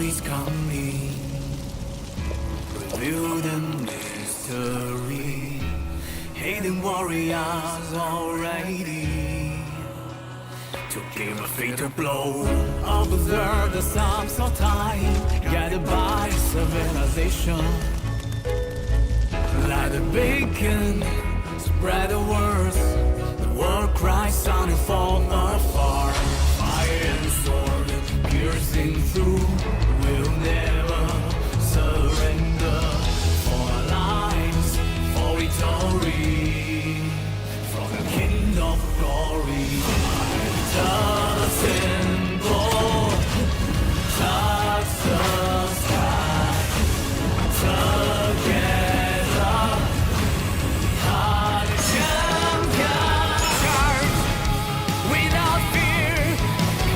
is coming, reveal the mystery. Hidden warriors already to give a fatal blow. Observe the sums of time, guided by civilization. Like a beacon, spread the words. The world cries sounding from afar. Fire and sword piercing through. We'll never surrender. For our lives, for victory. From the King of Glory. The symbol, touch the sky. Together, heart champion. Charge without fear.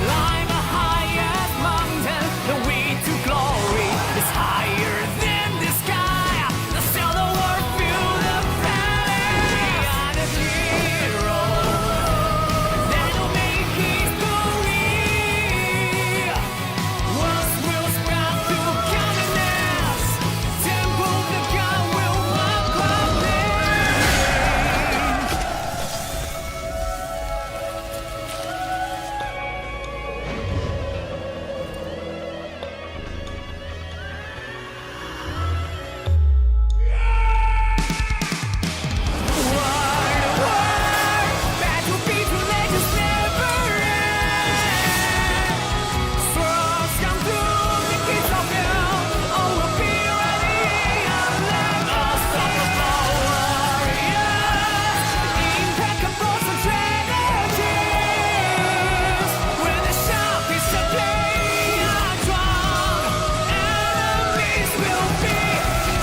Climb the highest mountain. The way to glory is higher than the sky. The sail the world feel the planet. And a hero that will make history. Words will spread through countless. Temple the God will walk our name. Battle between legends never end. Swords come through the gates of hell. All will be ready and let us warriors. Impeccable strategies. When the sharpest of blade are drawn, enemies will be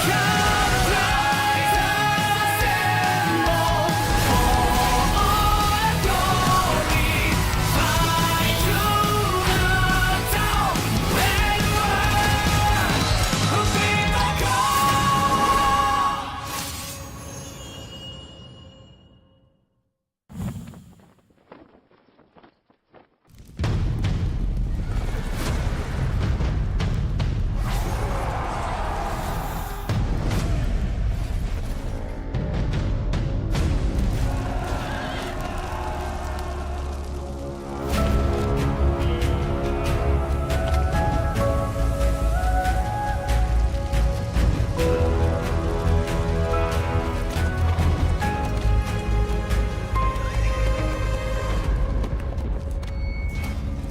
cut like the symbol for all glory. Fight to the top, and will be my call.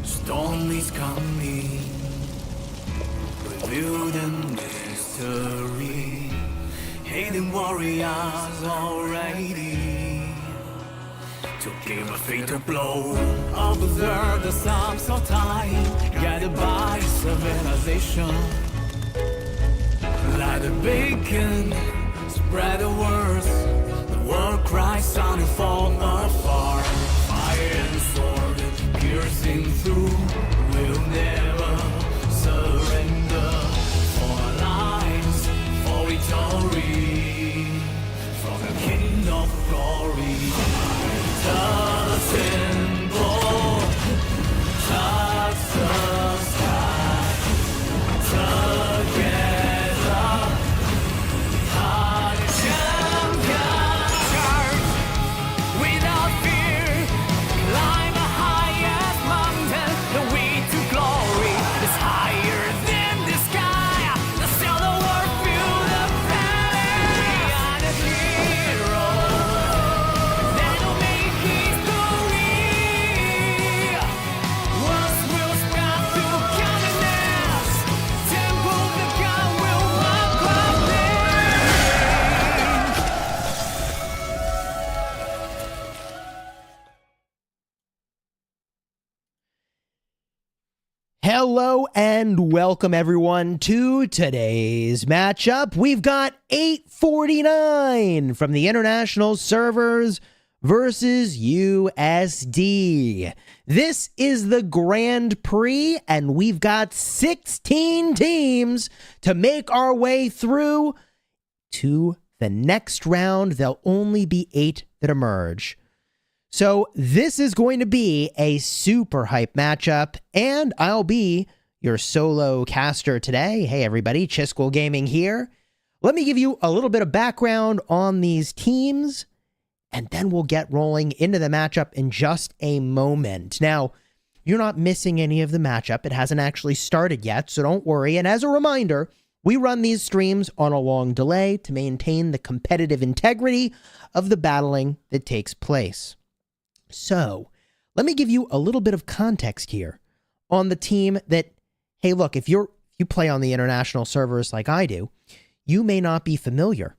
Storm is coming, reveal the mystery. Hidden warriors already to give a fatal blow. Observe the sums of time, guided by civilization. Like a beacon, spread the words. The world cries sounding from afar. Fire and sword piercing through. We'll never surrender. For our lives, for victory. From the King of Glory. The symbol, touch the sky. Together, heart champion. Charge without fear. Climb the highest mountain. The way to glory is higher than the sky. The sail the world feel the planet. And a hero that will make history. Words will spread through countless. Temple the God will walk our name. Hello and welcome everyone to today's matchup. We've got 849 from the international servers versus USD. This is the Grand Prix and we've got 16 teams to make our way through to the next round. There'll only be 8 that emerge. So this is going to be a super hype matchup, and I'll be your solo caster today. Hey everybody, Chisquel Gaming here. Let me give you a little bit of background on these teams, and then we'll get rolling into the matchup in just a moment. Now, you're not missing any of the matchup. It hasn't actually started yet, so don't worry. And as a reminder, we run these streams on a long delay to maintain the competitive integrity of the battling that takes place. So, let me give you a little bit of context here on the team that, hey, look, if you play on the international servers like I do, you may not be familiar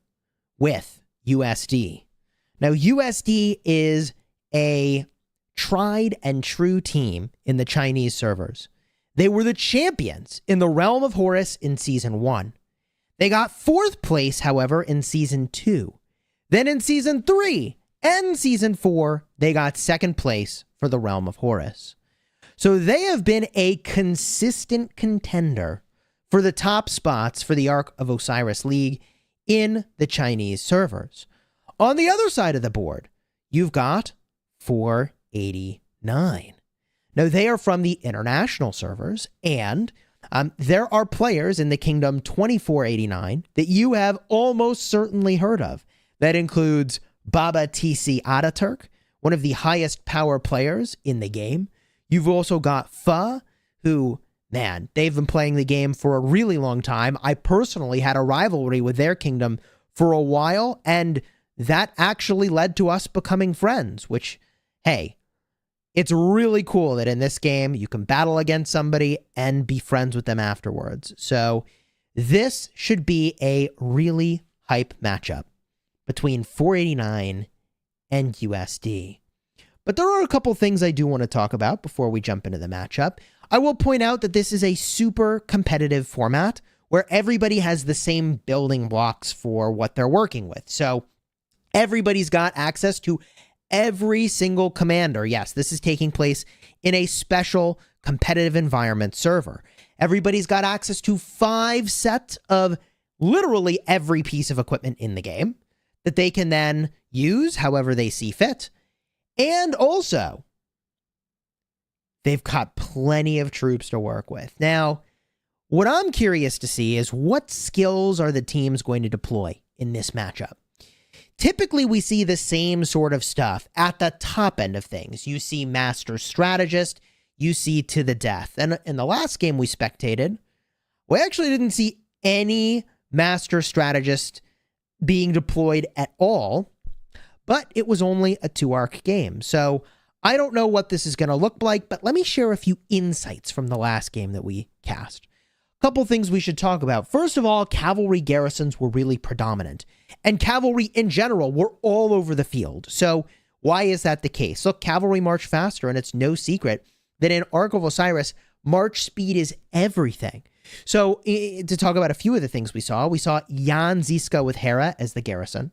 with USD. Now, USD is a tried and true team in the Chinese servers. They were the champions in the Realm of Horus in Season 1. They got 4th place, however, in Season 2. Then in Season 3 and Season 4, they got 2nd place for the Realm of Horus. So they have been a consistent contender for the top spots for the Ark of Osiris League in the Chinese servers. On the other side of the board, you've got 489. Now, they are from the international servers, and there are players in the Kingdom 2489 that you have almost certainly heard of. That includes Baba TC Ataturk, one of the highest power players in the game. You've also got Fa, who, man, they've been playing the game for a really long time. I personally had a rivalry with their kingdom for a while, and that actually led to us becoming friends, which, hey, it's really cool that in this game you can battle against somebody and be friends with them afterwards. So this should be a really hype matchup between 489 and USD. But there are a couple things I do want to talk about before we jump into the matchup. I will point out that this is a super competitive format where everybody has the same building blocks for what they're working with. So everybody's got access to every single commander. Yes, this is taking place in a special competitive environment server. Everybody's got access to 5 sets of literally every piece of equipment in the game that they can then use however they see fit. And also, they've got plenty of troops to work with. Now, what I'm curious to see is what skills are the teams going to deploy in this matchup? Typically, we see the same sort of stuff at the top end of things. You see Master Strategist, you see To the Death. And in the last game we spectated, we actually didn't see any Master Strategist being deployed at all, but it was only a 2-arc game. So I don't know what this is going to look like, but let me share a few insights from the last game that we cast. Couple things we should talk about. First of all, cavalry garrisons were really predominant, and cavalry in general were all over the field. So why is that the case? Look, cavalry march faster, and it's no secret that in Ark of Osiris, march speed is everything. So to talk about a few of the things we saw Jan Ziska with Hera as the garrison.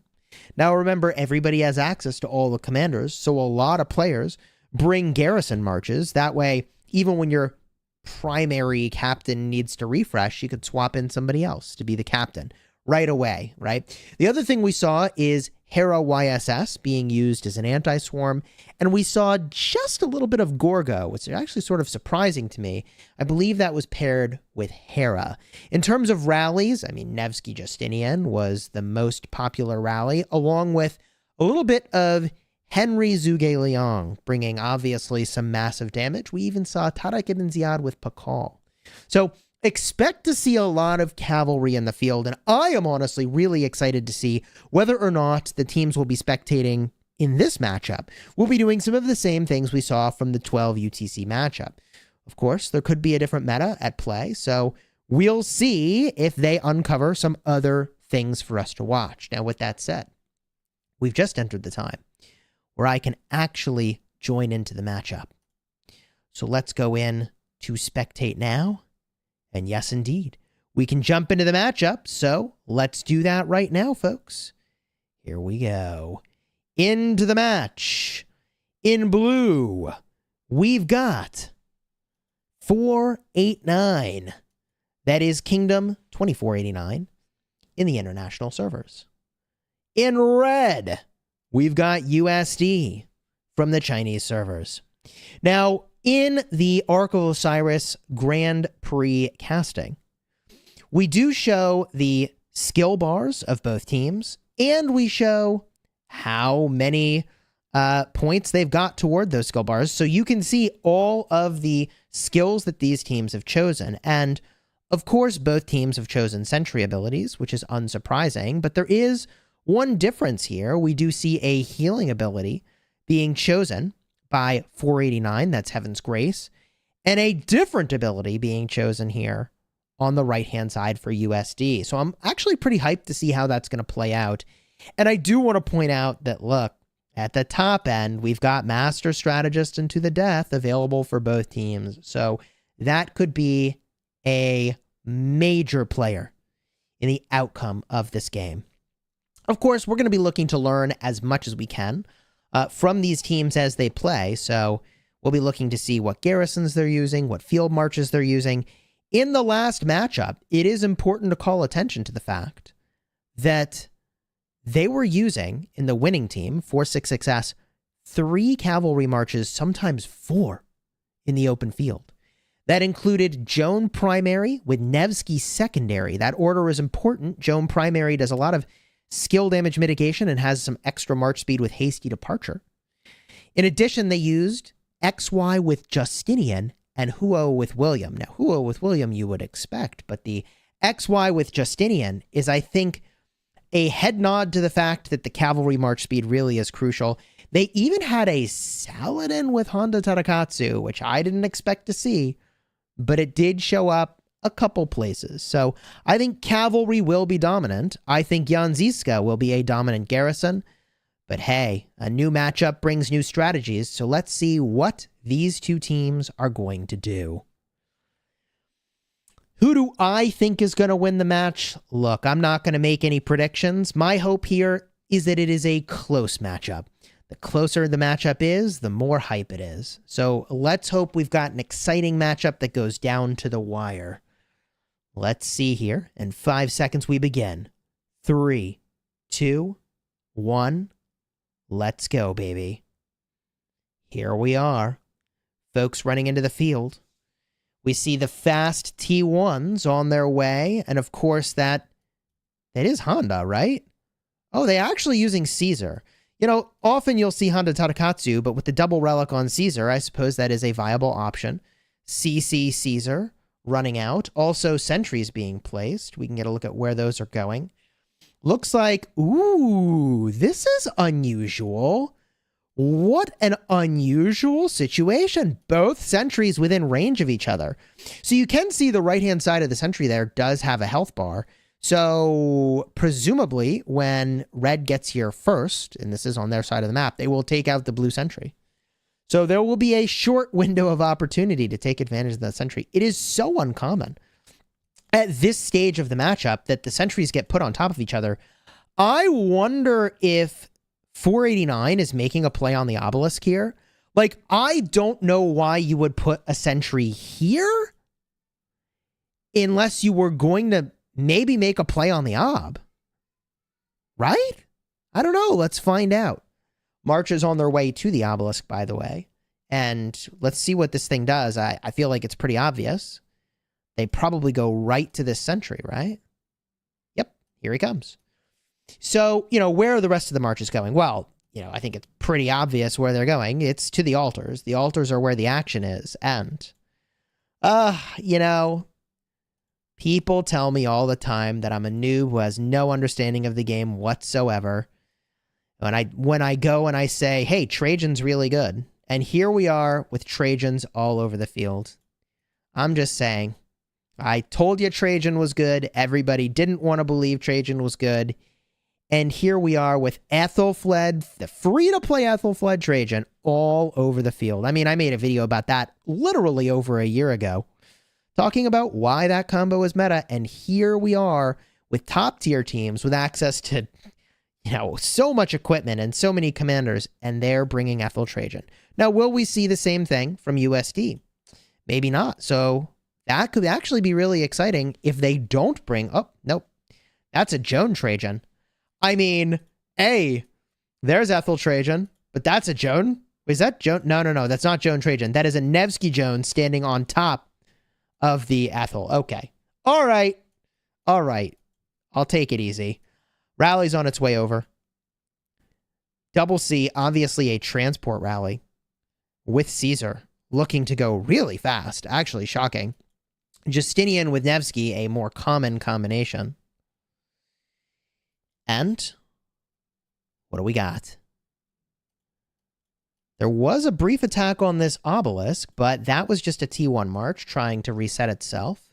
Now remember, everybody has access to all the commanders, so a lot of players bring garrison marches. That way, even when your primary captain needs to refresh, you could swap in somebody else to be the captain right away, right? The other thing we saw is Hera YSS being used as an anti-swarm, and we saw just a little bit of Gorgo, which is actually sort of surprising to me. I believe that was paired with Hera. In terms of rallies, I mean, Nevsky Justinian was the most popular rally, along with a little bit of Henry Zhuge Liang, bringing obviously some massive damage. We even saw Tariq ibn Ziyad with Pakal. So expect to see a lot of cavalry in the field, and I am honestly really excited to see whether or not the teams will be spectating in this matchup. We'll be doing some of the same things we saw from the 12 UTC matchup. Of course, there could be a different meta at play, so we'll see if they uncover some other things for us to watch. Now, with that said, we've just entered the time where I can actually join into the matchup. So let's go in to spectate now. And yes, indeed, we can jump into the matchup. So let's do that right now, folks. Here we go. Into the match. In blue, we've got 489. That is Kingdom 2489 in the international servers. In red, we've got USD from the Chinese servers. Now, in the Ark of Osiris Grand Prix casting, we do show the skill bars of both teams, and we show how many points they've got toward those skill bars. So you can see all of the skills that these teams have chosen. And of course, both teams have chosen sentry abilities, which is unsurprising, but there is one difference here. We do see a healing ability being chosen by 489, that's Heaven's Grace, and a different ability being chosen here on the right-hand side for USD. So I'm actually pretty hyped to see how that's going to play out. And I do want to point out that, look, at the top end, we've got Master Strategist and To the Death available for both teams. So that could be a major player in the outcome of this game. Of course, we're going to be looking to learn as much as we can from these teams as they play. So we'll be looking to see what garrisons they're using, what field marches they're using. In the last matchup, it is important to call attention to the fact that they were using, in the winning team, 466S, 3 cavalry marches, sometimes 4, in the open field. That included Joan Primary with Nevsky Secondary. That order is important. Joan Primary does a lot of skill damage mitigation and has some extra march speed with Hasty Departure. In addition, they used XY with Justinian and Huo with William. Now, Huo with William you would expect, but the XY with Justinian is, I think, a head nod to the fact that the cavalry march speed really is crucial. They even had a Saladin with Honda Tadakatsu, which I didn't expect to see, but it did show up a couple places. So I think cavalry will be dominant. I think Jan Zizka will be a dominant garrison. But hey, a new matchup brings new strategies, so let's see what these two teams are going to do. Who do I think is going to win the match? Look, I'm not going to make any predictions. My hope here is that it is a close matchup. The closer the matchup is, the more hype it is. So let's hope we've got an exciting matchup that goes down to the wire. Let's see here. In 5 seconds, we begin. 3, 2, 1. Let's go, baby. Here we are. Folks running into the field. We see the fast T1s on their way. And of course, that is Honda, right? Oh, they're actually using Caesar. You know, often you'll see Honda Tadakatsu, but with the double relic on Caesar, I suppose that is a viable option. CC Caesar running out. Also, sentries being placed. We can get a look at where those are going. Looks like, ooh, this is unusual. What an unusual situation. Both sentries within range of each other. So you can see the right-hand side of the sentry there does have a health bar. So presumably when red gets here first, and this is on their side of the map, they will take out the blue sentry. So there will be a short window of opportunity to take advantage of that sentry. It is so uncommon at this stage of the matchup that the sentries get put on top of each other. I wonder if 489 is making a play on the obelisk here. Like, I don't know why you would put a sentry here unless you were going to maybe make a play on the ob. Right? I don't know. Let's find out. Marches on their way to the obelisk, by the way. And let's see what this thing does. I feel like it's pretty obvious. They probably go right to this sentry, right? Yep, here he comes. So, you know, where are the rest of the marches going? Well, you know, I think it's pretty obvious where they're going. It's to the altars. The altars are where the action is. And, you know, people tell me all the time that I'm a noob who has no understanding of the game whatsoever. When I go and I say, hey, Trajan's really good. And here we are with Trajans all over the field. I'm just saying, I told you Trajan was good. Everybody didn't want to believe Trajan was good. And here we are with Ethelfled, the free-to-play Ethelfled Trajan, all over the field. I mean, I made a video about that literally over a year ago, talking about why that combo is meta. And here we are with top-tier teams with access to, you know, so much equipment and so many commanders, and they're bringing Ethel Trajan. Now, will we see the same thing from USD? Maybe not. So that could actually be really exciting if they don't bring... Oh, nope. That's a Joan Trajan. I mean, hey, there's Ethel Trajan, but that's a Joan is that Joan? No. That's not Joan Trajan. That is a Nevsky Joan standing on top of the Ethel. Okay. All right. I'll take it easy. Rally's on its way over. Double C, obviously a transport rally with Caesar looking to go really fast. Actually shocking. Justinian with Nevsky, a more common combination. And what do we got? There was a brief attack on this obelisk, but that was just a T1 march trying to reset itself.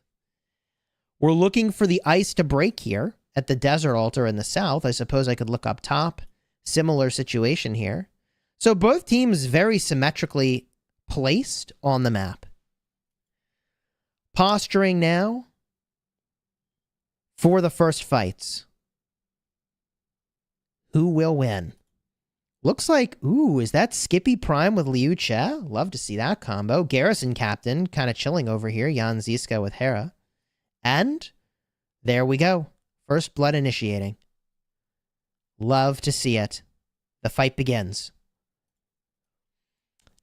We're looking for the ice to break here at the desert altar in the south. I suppose I could look up top. Similar situation here. So both teams very symmetrically placed on the map. Posturing now for the first fights. Who will win? Looks like, ooh, is that Skippy Prime with Liu Che? Love to see that combo. Garrison Captain kind of chilling over here. Jan Zizka with Hera. And there we go. First blood initiating. Love to see it. The fight begins.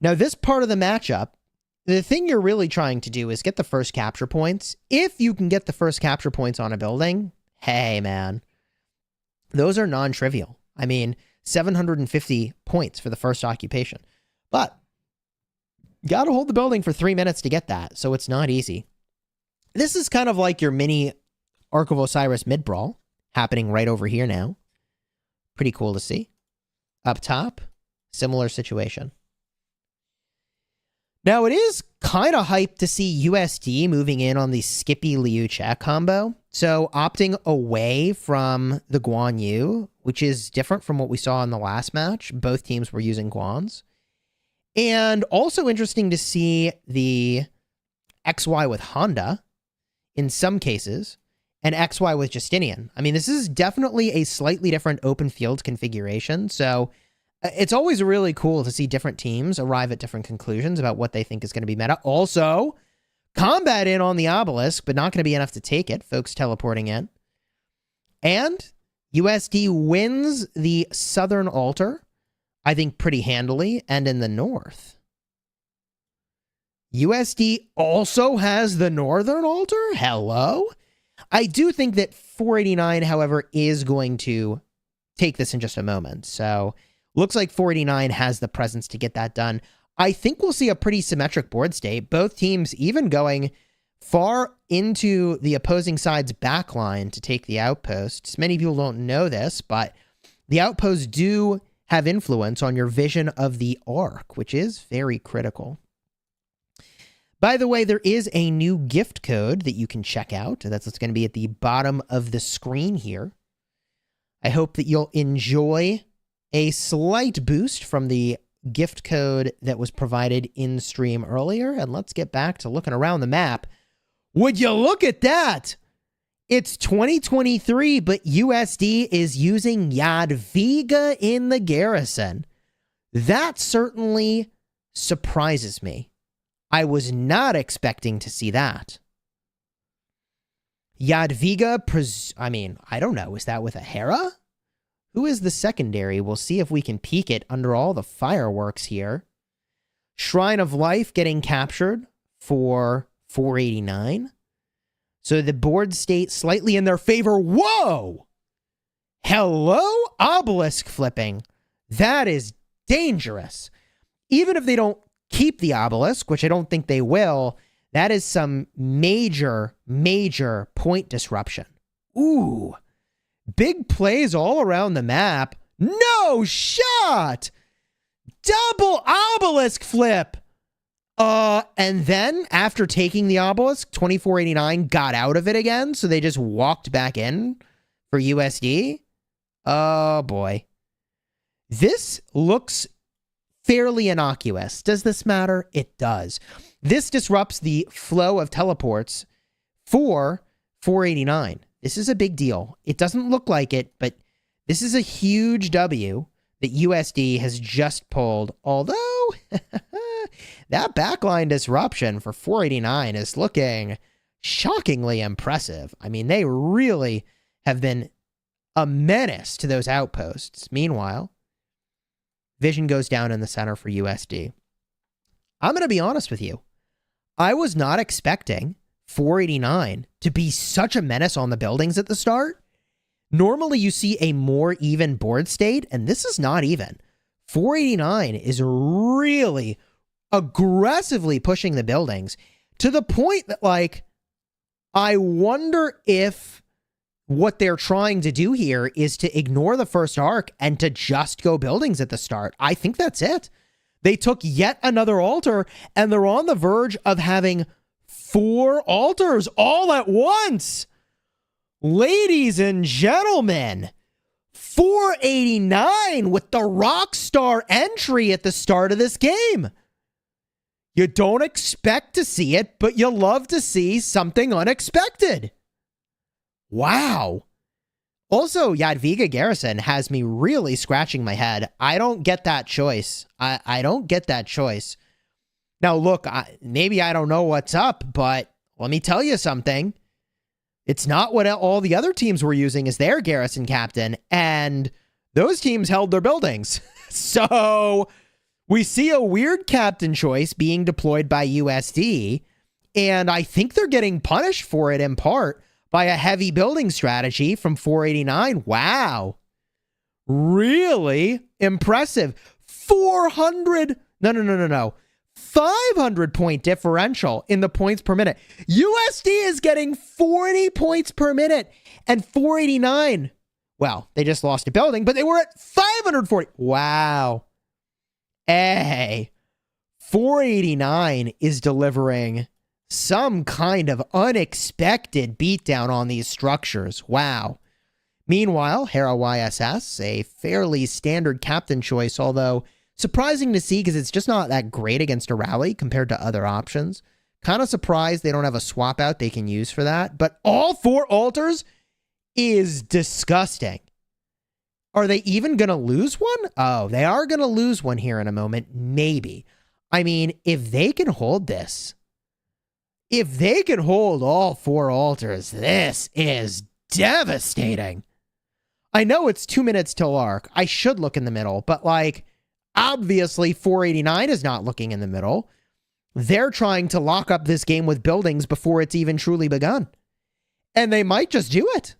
Now, this part of the matchup, the thing you're really trying to do is get the first capture points. If you can get the first capture points on a building, hey, man, those are non-trivial. I mean, 750 points for the first occupation. But you got to hold the building for 3 minutes to get that, so it's not easy. This is kind of like your mini Ark of Osiris mid-brawl happening right over here now. Pretty cool to see. Up top, similar situation. Now, it is kind of hyped to see USD moving in on the Skippy Liu Che combo. So, opting away from the Guan Yu, which is different from what we saw in the last match. Both teams were using Guans. And also interesting to see the XY with Honda in some cases, and XY with Justinian. I mean, this is definitely a slightly different open field configuration. So, it's always really cool to see different teams arrive at different conclusions about what they think is going to be meta. Also, combat in on the obelisk, but not going to be enough to take it. Folks teleporting in. And USD wins the southern altar, I think pretty handily, and in the north. USD also has the northern altar? Hello? I do think that 489, however, is going to take this in just a moment. So, looks like 489 has the presence to get that done. I think we'll see a pretty symmetric board state. Both teams even going far into the opposing side's backline to take the outposts. Many people don't know this, but the outposts do have influence on your vision of the arc, which is very critical. By the way, there is a new gift code that you can check out. That's what's going to be at the bottom of the screen here. I hope that you'll enjoy a slight boost from the gift code that was provided in stream earlier. And let's get back to looking around the map. Would you look at that? It's 2023, but USD is using Jadwiga in the garrison. That certainly surprises me. I was not expecting to see that. Jadwiga, I mean, I don't know. Is that with a Hera? Who is the secondary? We'll see if we can peek it under all the fireworks here. Shrine of Life getting captured for 489. So the board state slightly in their favor. Whoa! Hello? Obelisk flipping. That is dangerous. Even if they don't keep the obelisk, which I don't think they will, that is some major, major point disruption. Ooh. Big plays all around the map. No shot! Double obelisk flip! And then, after taking the obelisk, 2489 got out of it again, so they just walked back in for USD. Oh, boy. This looks fairly innocuous. Does this matter? It does. This disrupts the flow of teleports for 489. This is a big deal. It doesn't look like it, but this is a huge W that USD has just pulled, although that backline disruption for 489 is looking shockingly impressive. I mean, they really have been a menace to those outposts. Meanwhile, Vision goes down in the center for USD. I'm going to be honest with you. I was not expecting 489 to be such a menace on the buildings at the start. Normally you see a more even board state, and this is not even. 489 is really aggressively pushing the buildings to the point that, like, I wonder if what they're trying to do here is to ignore the first arc and to just go buildings at the start. I think that's it. They took yet another altar, and they're on the verge of having 4 altars all at once. Ladies and gentlemen, 489 with the Rockstar entry at the start of this game. You don't expect to see it, but you love to see something unexpected. Wow. Also, Jadwiga Garrison has me really scratching my head. I don't get that choice. I don't get that choice. Now, look, maybe I don't know what's up, but let me tell you something. It's not what all the other teams were using as their Garrison captain, and those teams held their buildings. So we see a weird captain choice being deployed by USD, and I think they're getting punished for it in part by a heavy building strategy from 489. Wow. Really impressive. 500 point differential in the points per minute. USD is getting 40 points per minute, and 489, well, they just lost a building, but they were at 540. Wow. Hey, 489 is delivering some kind of unexpected beatdown on these structures. Wow. Meanwhile, Hera YSS, a fairly standard captain choice, although surprising to see because it's just not that great against a rally compared to other options. Kind of surprised they don't have a swap out they can use for that. But all 4 altars is disgusting. Are they even going to lose one? Oh, they are going to lose one here in a moment. Maybe. I mean, if they can hold this, if they can hold all 4 altars, this is devastating. I know it's 2 minutes till arc. I should look in the middle, but like, obviously 489 is not looking in the middle. They're trying to lock up this game with buildings before it's even truly begun. And they might just do it.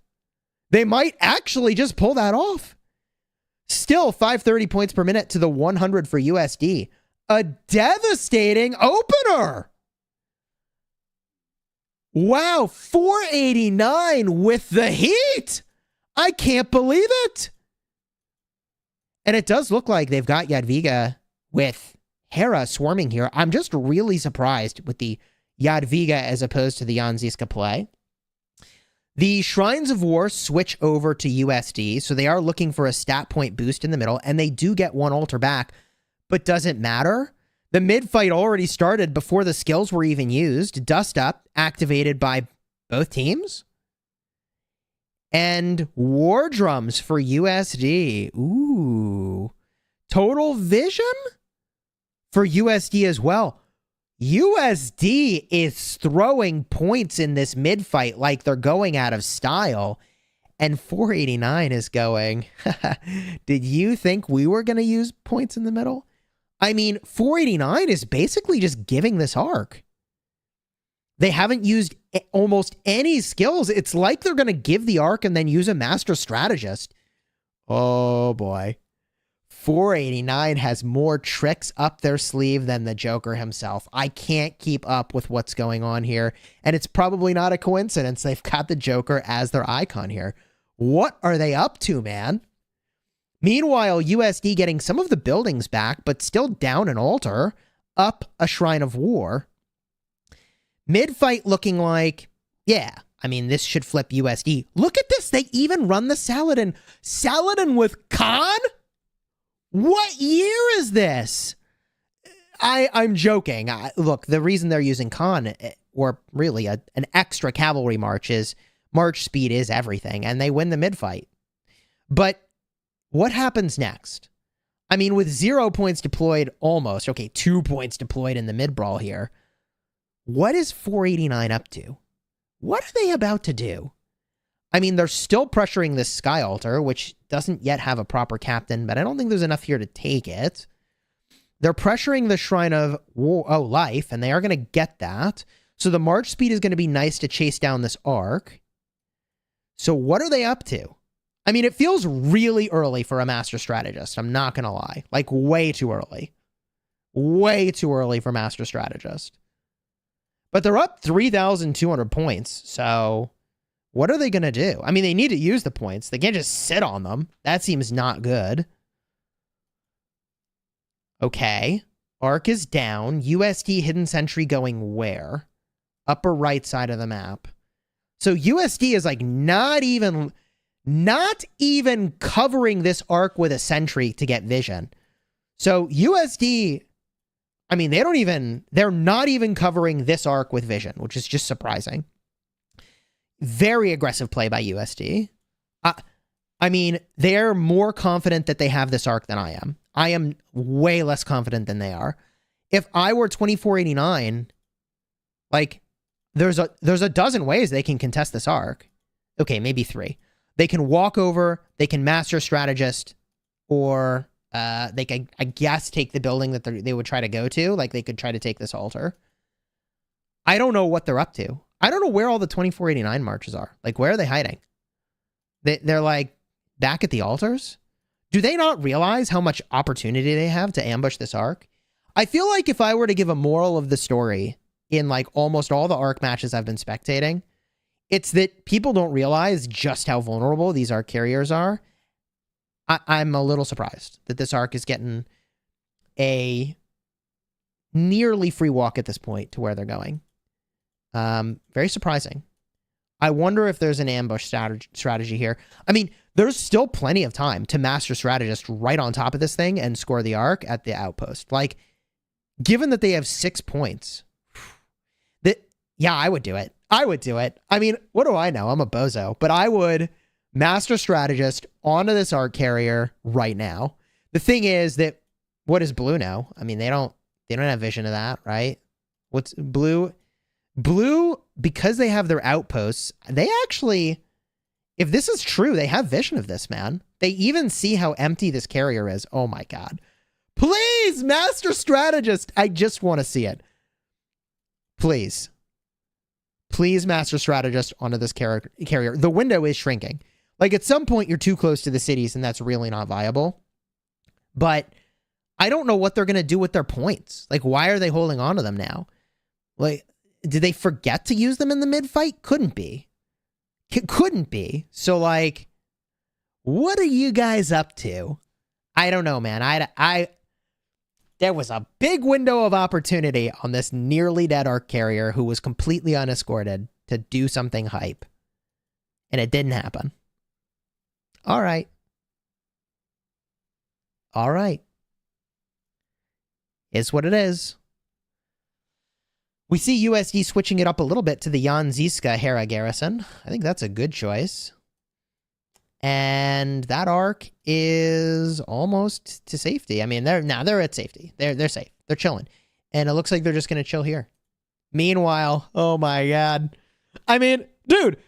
They might actually just pull that off. Still 530 points per minute to the 100 for USD. A devastating opener. Wow, 489 with the heat. I can't believe it. And it does look like they've got Jadwiga with Hera swarming here. I'm just really surprised with the Jadwiga as opposed to the Janziska play. The Shrines of War switch over to USD, so they are looking for a stat point boost in the middle, and they do get 1 altar back, but does it matter? The mid-fight already started before the skills were even used. Dust Up activated by both teams. And War Drums for USD. Ooh. Total Vision for USD as well. USD is throwing points in this mid-fight like they're going out of style. And 489 is going, did you think we were going to use points in the middle? I mean, 489 is basically just giving this arc. They haven't used almost any skills. It's like they're going to give the arc and then use a master strategist. Oh boy. 489 has more tricks up their sleeve than the Joker himself. I can't keep up with what's going on here. And it's probably not a coincidence they've got the Joker as their icon here. What are they up to, man? Meanwhile, USD getting some of the buildings back, but still down an altar, up a Shrine of War. Mid-fight looking like, yeah, I mean, this should flip USD. Look at this. They even run the Saladin. Saladin with Khan? What year is this? I'm joking. Look, the reason they're using Khan, or really an extra cavalry march, is march speed is everything, and they win the mid-fight. But what happens next? I mean, with 0 points deployed almost, okay, 2 points deployed in the mid-brawl here, what is 489 up to? What are they about to do? I mean, they're still pressuring this Sky Altar, which doesn't yet have a proper captain, but I don't think there's enough here to take it. They're pressuring the Shrine of Life, and they are going to get that. So the march speed is going to be nice to chase down this arc. So what are they up to? I mean, it feels really early for a Master Strategist. I'm not going to lie. Like, way too early. Way too early for Master Strategist. But they're up 3,200 points, so what are they going to do? I mean, they need to use the points. They can't just sit on them. That seems not good. Okay. Arc is down. USD Hidden Sentry going where? Upper right side of the map. So USD is like not even covering this arc with a sentry to get vision. So USD, I mean, they're not even covering this arc with vision, which is just surprising. Very aggressive play by USD. I mean, they're more confident that they have this arc than I am. I am way less confident than they are. If I were 2489, like, there's a dozen ways they can contest this arc. Okay, maybe 3. They can walk over, they can Master Strategist, or they can, I guess, take the building that they would try to go to. Like, they could try to take this altar. I don't know what they're up to. I don't know where all the 2489 marches are. Like, where are they hiding? They're like back at the altars? Do they not realize how much opportunity they have to ambush this arc? I feel like if I were to give a moral of the story in like almost all the arc matches I've been spectating, it's that people don't realize just how vulnerable these arc carriers are. I'm a little surprised that this arc is getting a nearly free walk at this point to where they're going. Very surprising. I wonder if there's an ambush strategy here. I mean, there's still plenty of time to Master Strategist right on top of this thing and score the arc at the outpost. Like, given that they have 6 points, yeah, I would do it. I would do it. I mean, what do I know? I'm a bozo, but I would Master Strategist onto this arc carrier right now. The thing is that, what does blue know? I mean, they don't have vision of that, right? What's blue? Blue, because they have their outposts, they actually, if this is true, they have vision of this, man. They even see how empty this carrier is. Oh my God. Please, Master Strategist. I just want to see it. Please. Please, Master Strategist onto this carrier. The window is shrinking. Like, at some point, you're too close to the cities, and that's really not viable. But I don't know what they're going to do with their points. Like, why are they holding on to them now? Like, did they forget to use them in the mid-fight? Couldn't be. Couldn't be. So, like, what are you guys up to? I don't know, man. There was a big window of opportunity on this nearly dead arc carrier who was completely unescorted to do something hype. And it didn't happen. All right. All right. Is what it is. We see USD switching it up a little bit to the Jan Zizka Hera Garrison. I think that's a good choice. And that arc is almost to safety. I mean, they're at safety. They're safe. They're chilling. And it looks like they're just going to chill here. Meanwhile, oh my God. I mean, dude,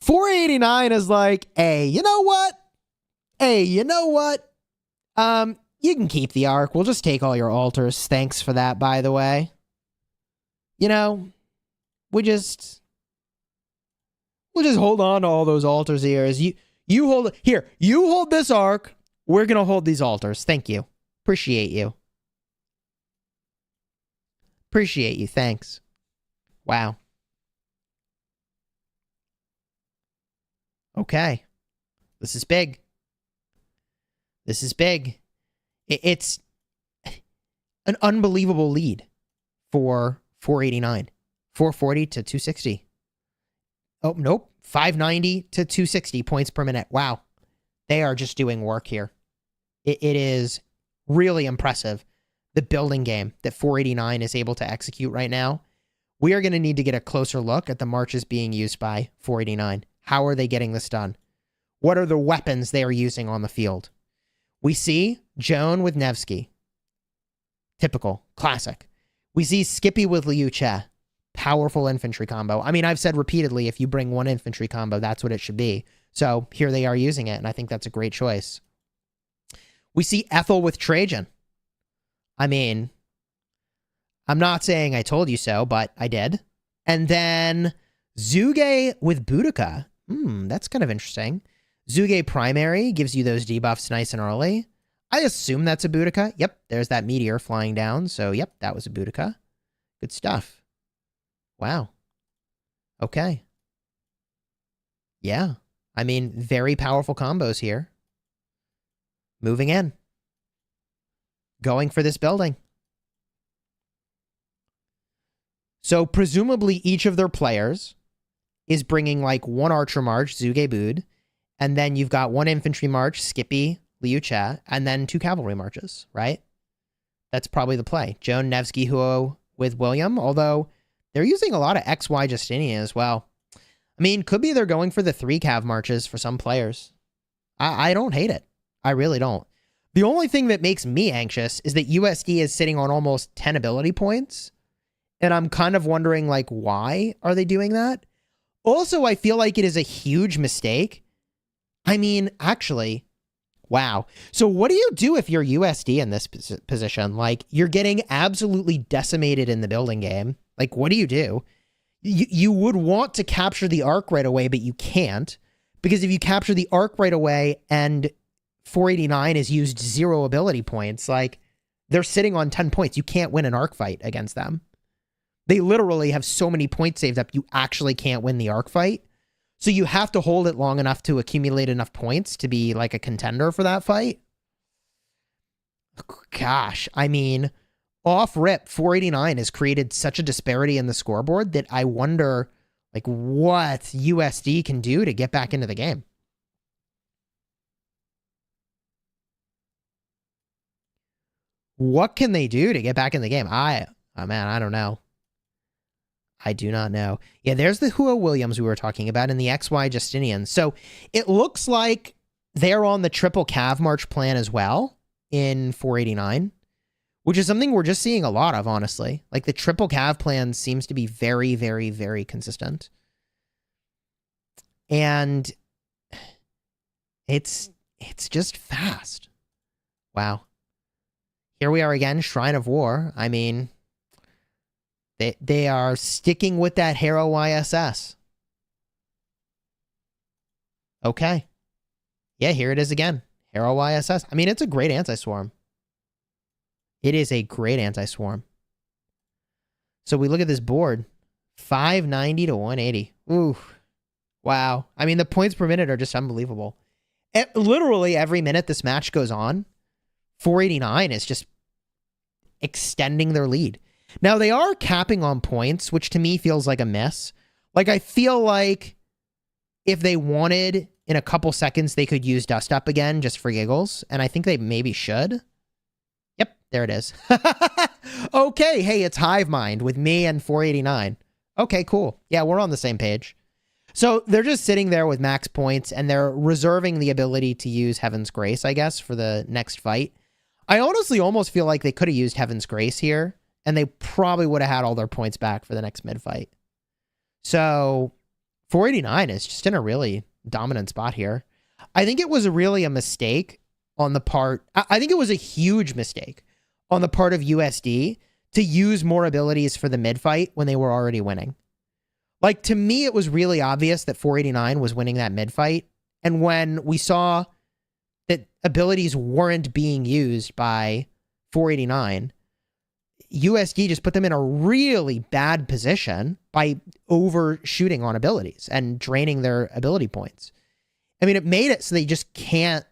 489 is like, hey, you know what? Hey, you know what? You can keep the arc. We'll just take all your altars. Thanks for that, by the way. You know, we'll just hold on to all those altars here. You hold this arc. We're going to hold these altars. Thank you. Appreciate you. Appreciate you. Thanks. Wow. Okay. This is big. This is big. It's an unbelievable lead for 489. 440 to 260. Oh, nope. 590 to 260 points per minute. Wow. They are just doing work here. It is really impressive, the building game that 489 is able to execute right now. We are going to need to get a closer look at the marches being used by 489. How are they getting this done? What are the weapons they are using on the field? We see Joan with Nevsky. Typical. Classic. We see Skippy with Liu Che. powerful infantry combo. I mean, I've said repeatedly, if you bring one infantry combo, that's what it should be. So here they are using it, and I think that's a great choice. We see Ethel with Trajan. I mean, I'm not saying I told you so, but I did. And then Zuge with Boudica. That's kind of interesting. Zuge primary gives you those debuffs nice and early. I assume that's a Boudica. Yep, there's that meteor flying down. So, yep, that was a Boudica. Good stuff. Wow. Okay. Yeah. I mean, very powerful combos here. Moving in. Going for this building. So, presumably, each of their players is bringing, like, one Archer March, Zuge Bood, and then you've got one Infantry March, Skippy, Liu Cha, and then two Cavalry Marches, right? That's probably the play. Joan, Nevsky, Huo with William, although they're using a lot of XY Justinian as well. I mean, could be they're going for the 3 Cav Marches for some players. I don't hate it. I really don't. The only thing that makes me anxious is that USD is sitting on almost 10 ability points, and I'm kind of wondering, like, why are they doing that? Also, I feel like it is a huge mistake. I mean, actually, wow. So what do you do if you're USD in this position? Like, you're getting absolutely decimated in the building game. Like, what do you do? You would want to capture the arc right away, but you can't. Because if you capture the arc right away and 489 has used 0 ability points, like, they're sitting on 10 points. You can't win an arc fight against them. They literally have so many points saved up, you actually can't win the arc fight. So you have to hold it long enough to accumulate enough points to be like a contender for that fight. Gosh, I mean, off rip, 489 has created such a disparity in the scoreboard that I wonder, like, what USD can do to get back into the game. What can they do to get back in the game? Oh man, I don't know. I do not know. Yeah, there's the Huo Williams we were talking about and the XY Justinian. So it looks like they're on the triple Cav March plan as well in 489, which is something we're just seeing a lot of, honestly. Like, the triple Cav plan seems to be very, very, very consistent. And it's just fast. Wow. Here we are again, Shrine of War. I mean, they are sticking with that Harrow YSS. Okay. Yeah, here it is again. Harrow YSS. I mean, it's a great anti-swarm. It is a great anti-swarm. So we look at this board. 590 to 180. Ooh. Wow. I mean, the points per minute are just unbelievable. Literally every minute this match goes on, 489 is just extending their lead. Now, they are capping on points, which to me feels like a miss. Like, I feel like if they wanted, in a couple seconds, they could use Dust Up again just for giggles. And I think they maybe should. Yep, there it is. Okay, hey, it's Hive Mind with me and 489. Okay, cool. Yeah, we're on the same page. So they're just sitting there with max points, and they're reserving the ability to use Heaven's Grace, I guess, for the next fight. I honestly almost feel like they could have used Heaven's Grace here, and they probably would have had all their points back for the next mid-fight. So 489 is just in a really dominant spot here. I think it was really a mistake on the part... I think it was a huge mistake on the part of USD to use more abilities for the mid-fight when they were already winning. Like, to me, it was really obvious that 489 was winning that mid-fight. And when we saw that abilities weren't being used by 489... USD just put them in a really bad position by overshooting on abilities and draining their ability points. I mean, it made it so they just can't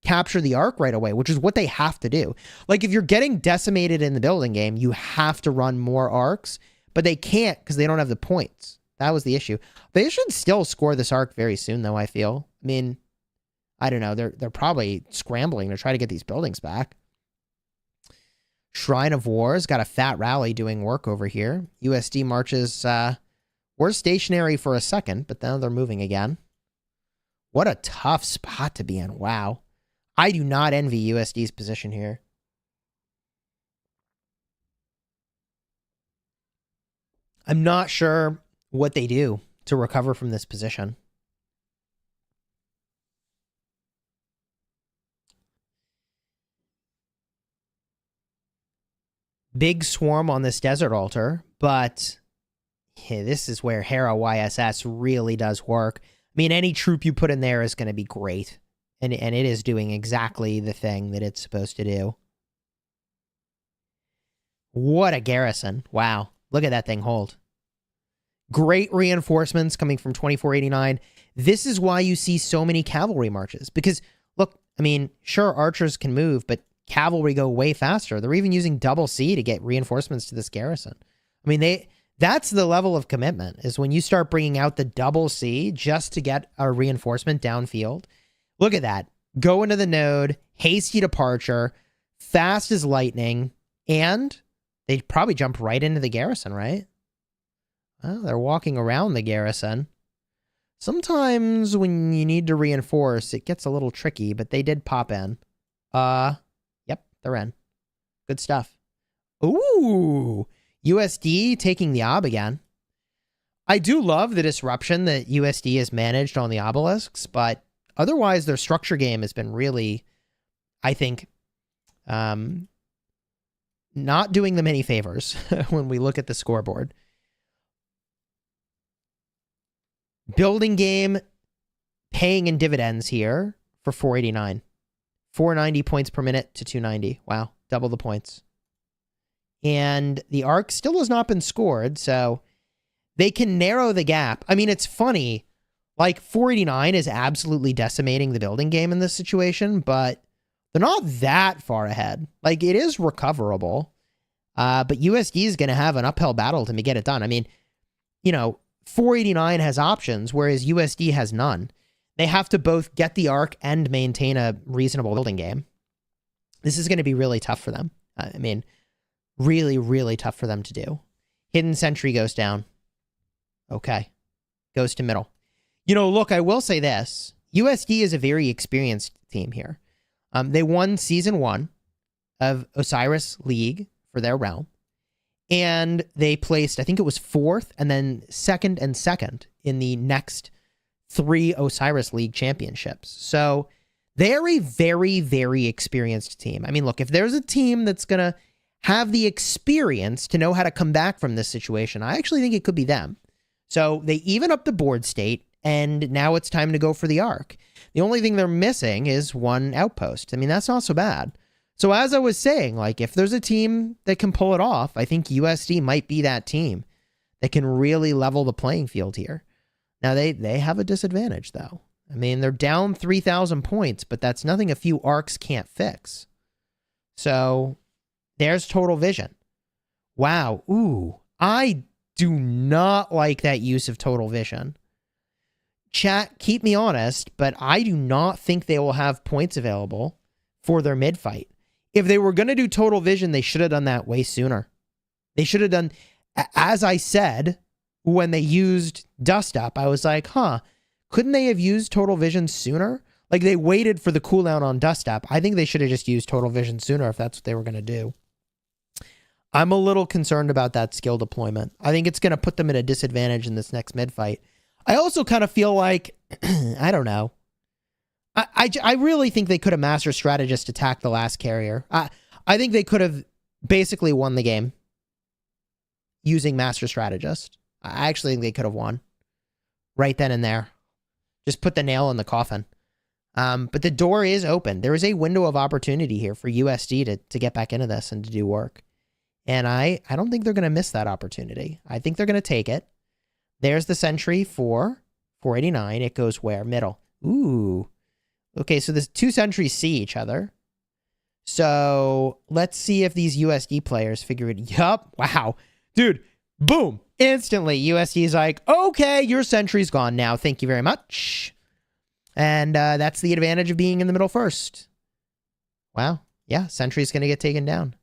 capture the arc right away, which is what they have to do. Like, if you're getting decimated in the building game, you have to run more arcs, but they can't because they don't have the points. That was the issue. They should still score this arc very soon, though, I feel. I mean, I don't know. They're probably scrambling to try to get these buildings back. Shrine of War's got a fat rally doing work over here. USD marches were stationary for a second, but now they're moving again. What a tough spot to be in. Wow. I do not envy USD's position here. I'm not sure what they do to recover from this position. Big swarm on this desert altar, but yeah, this is where Hera YSS really does work. I mean, any troop you put in there is going to be great, and it is doing exactly the thing that it's supposed to do. What a garrison. Wow. Look at that thing hold. Great reinforcements coming from 2489. This is why you see so many cavalry marches. Because, look, I mean, sure, archers can move, but cavalry go way faster. They're even using double C to get reinforcements to this garrison. I mean, that's the level of commitment, is when you start bringing out the double C just to get a reinforcement downfield. Look at that. Go into the node, hasty departure, fast as lightning, and they probably jump right into the garrison, right? Well, they're walking around the garrison. Sometimes when you need to reinforce, it gets a little tricky, but they did pop in. Yep, they're in. Good stuff. Ooh, USD taking the ob again. I do love the disruption that USD has managed on the obelisks, but otherwise their structure game has been really, I think, not doing them any favors when we look at the scoreboard. Building game paying in dividends here for 489. 490 points per minute to 290. Wow, double the points. And the arc still has not been scored, so they can narrow the gap. I mean, it's funny. Like, 489 is absolutely decimating the building game in this situation, but they're not that far ahead. Like, it is recoverable. But USD is going to have an uphill battle to get it done. I mean, you know, 489 has options, whereas USD has none. They have to both get the arc and maintain a reasonable building game. This is going to be really tough for them. I mean, really, really tough for them to do. Hidden Sentry goes down. Okay. Goes to middle. You know, look, I will say this. USD is a very experienced team here. They won Season 1 of Osiris League for their realm. And they placed, I think it was 4th and then 2nd and 2nd in the next 3 Osiris League championships. So they're a very, very experienced team. I mean, look, if there's a team that's going to have the experience to know how to come back from this situation, I actually think it could be them. So they even up the board state, and now it's time to go for the arc. The only thing they're missing is 1 outpost. I mean, that's not so bad. So as I was saying, like, if there's a team that can pull it off, I think USD might be that team that can really level the playing field here. Now, they have a disadvantage, though. I mean, they're down 3,000 points, but that's nothing a few arcs can't fix. So there's total vision. Wow. Ooh, I do not like that use of total vision. Chat, keep me honest, but I do not think they will have points available for their mid-fight. If they were going to do total vision, they should have done that way sooner. They should have done, as I said, when they used Dust Up, I was like, couldn't they have used total vision sooner? Like, they waited for the cooldown on Dust Up. I think they should have just used total vision sooner if that's what they were going to do. I'm a little concerned about that skill deployment. I think it's going to put them at a disadvantage in this next mid-fight. I also kind of feel like, I don't know. I really think they could have Master Strategist attacked the last carrier. I think they could have basically won the game using Master Strategist. I actually think they could have won right then and there. Just put the nail in the coffin. But the door is open. There is a window of opportunity here for USD to get back into this and to do work. And I don't think they're going to miss that opportunity. I think they're going to take it. There's the sentry for 489. It goes where? Middle. Ooh. Okay, so the 2 sentries see each other. So let's see if these USD players figure it. Yup. Wow. Dude, boom. Instantly, USD is like, okay, your sentry's gone now. Thank you very much. And that's the advantage of being in the middle first. Wow. Yeah, sentry's going to get taken down.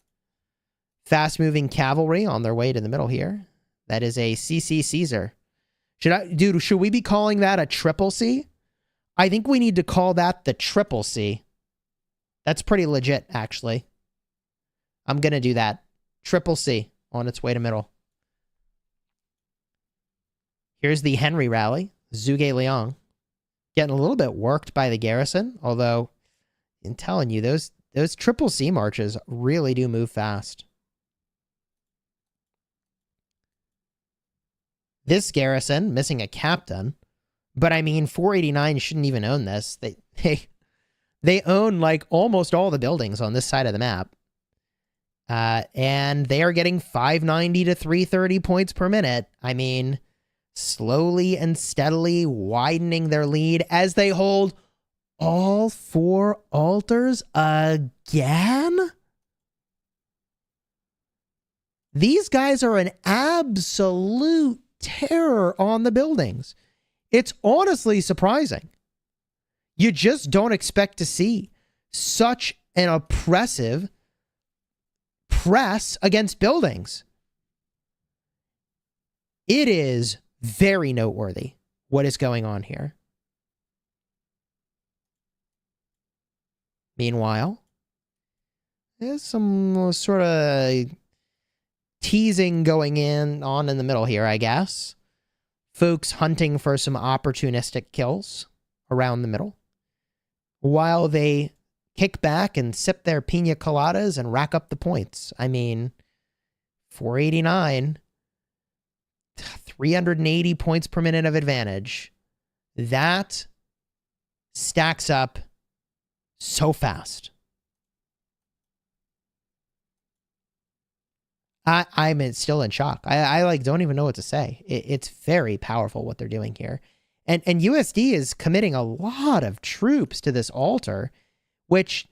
Fast-moving cavalry on their way to the middle here. That is a CC Caesar. Should we be calling that a triple C? I think we need to call that the triple C. That's pretty legit, actually. I'm going to do that. Triple C on its way to middle. Here's the Henry rally. Zhuge Liang getting a little bit worked by the garrison, although I'm telling you, those triple C marches really do move fast. This garrison missing a captain, but I mean 489 shouldn't even own this. They own like almost all the buildings on this side of the map. And they are getting 590 to 330 points per minute. I mean, slowly and steadily widening their lead as they hold all 4 altars again? These guys are an absolute terror on the buildings. It's honestly surprising. You just don't expect to see such an oppressive press against buildings. It is very noteworthy what is going on here. Meanwhile, there's some sort of teasing going on in the middle here, I guess. Folks hunting for some opportunistic kills around the middle, while they kick back and sip their pina coladas and rack up the points. I mean, 489, 380 points per minute of advantage. That stacks up so fast. I'm still in shock. I like don't even know what to say. It's very powerful what they're doing here. And USD is committing a lot of troops to this altar, which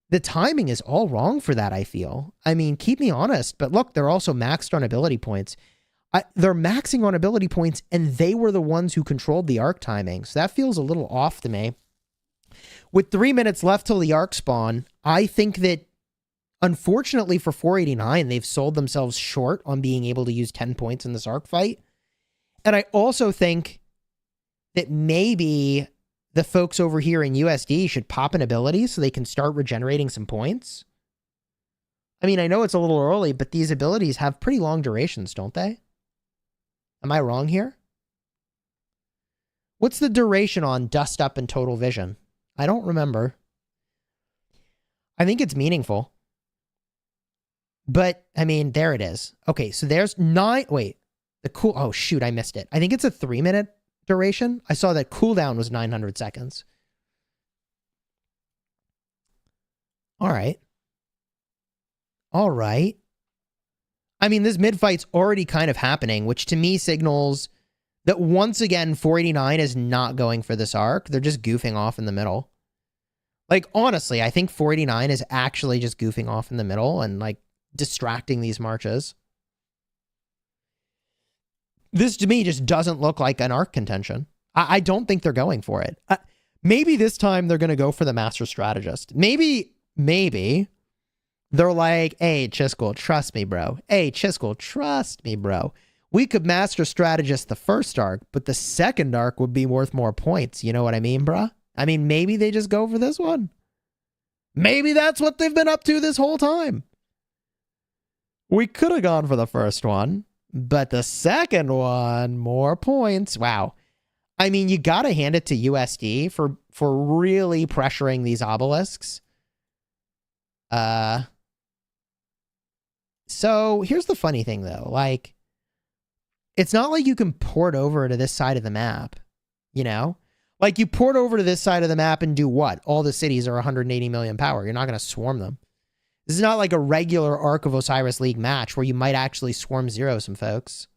the timing is all wrong for that, I feel. I mean, keep me honest, but look, they're also maxed on ability points. They're maxing on ability points, and they were the ones who controlled the arc timing. So that feels a little off to me. With 3 minutes left till the arc spawn, I think that, unfortunately for 489, they've sold themselves short on being able to use 10 points in this arc fight. And I also think that maybe the folks over here in USD should pop an ability so they can start regenerating some points. I mean, I know it's a little early, but these abilities have pretty long durations, don't they? Am I wrong here? What's the duration on Dust Up and Total Vision? I don't remember. I think it's meaningful. But, I mean, there it is. Okay, so there's 9... Wait. Oh, shoot, I missed it. I think it's a 3-minute duration. I saw that cooldown was 900 seconds. All right. All right. I mean, this mid-fight's already kind of happening, which to me signals that once again, 489 is not going for this arc. They're just goofing off in the middle. Like, honestly, I think 489 is actually just goofing off in the middle and, like, distracting these marches. This, to me, just doesn't look like an arc contention. I don't think they're going for it. Maybe this time they're going to go for the Master Strategist. Maybe they're like, hey, Chiskel, trust me, bro. Hey, Chiskel, trust me, bro. We could Master Strategist the first arc, but the second arc would be worth more points. You know what I mean, bruh? I mean, maybe they just go for this one. Maybe that's what they've been up to this whole time. We could have gone for the first one, but the second one, more points. Wow. I mean, you got to hand it to USD for really pressuring these obelisks. So here's the funny thing, though. Like, it's not like you can port over to this side of the map, you know? Like, you port over to this side of the map and do what? All the cities are 180 million power. You're not going to swarm them. This is not like a regular Ark of Osiris League match where you might actually swarm zero some folks.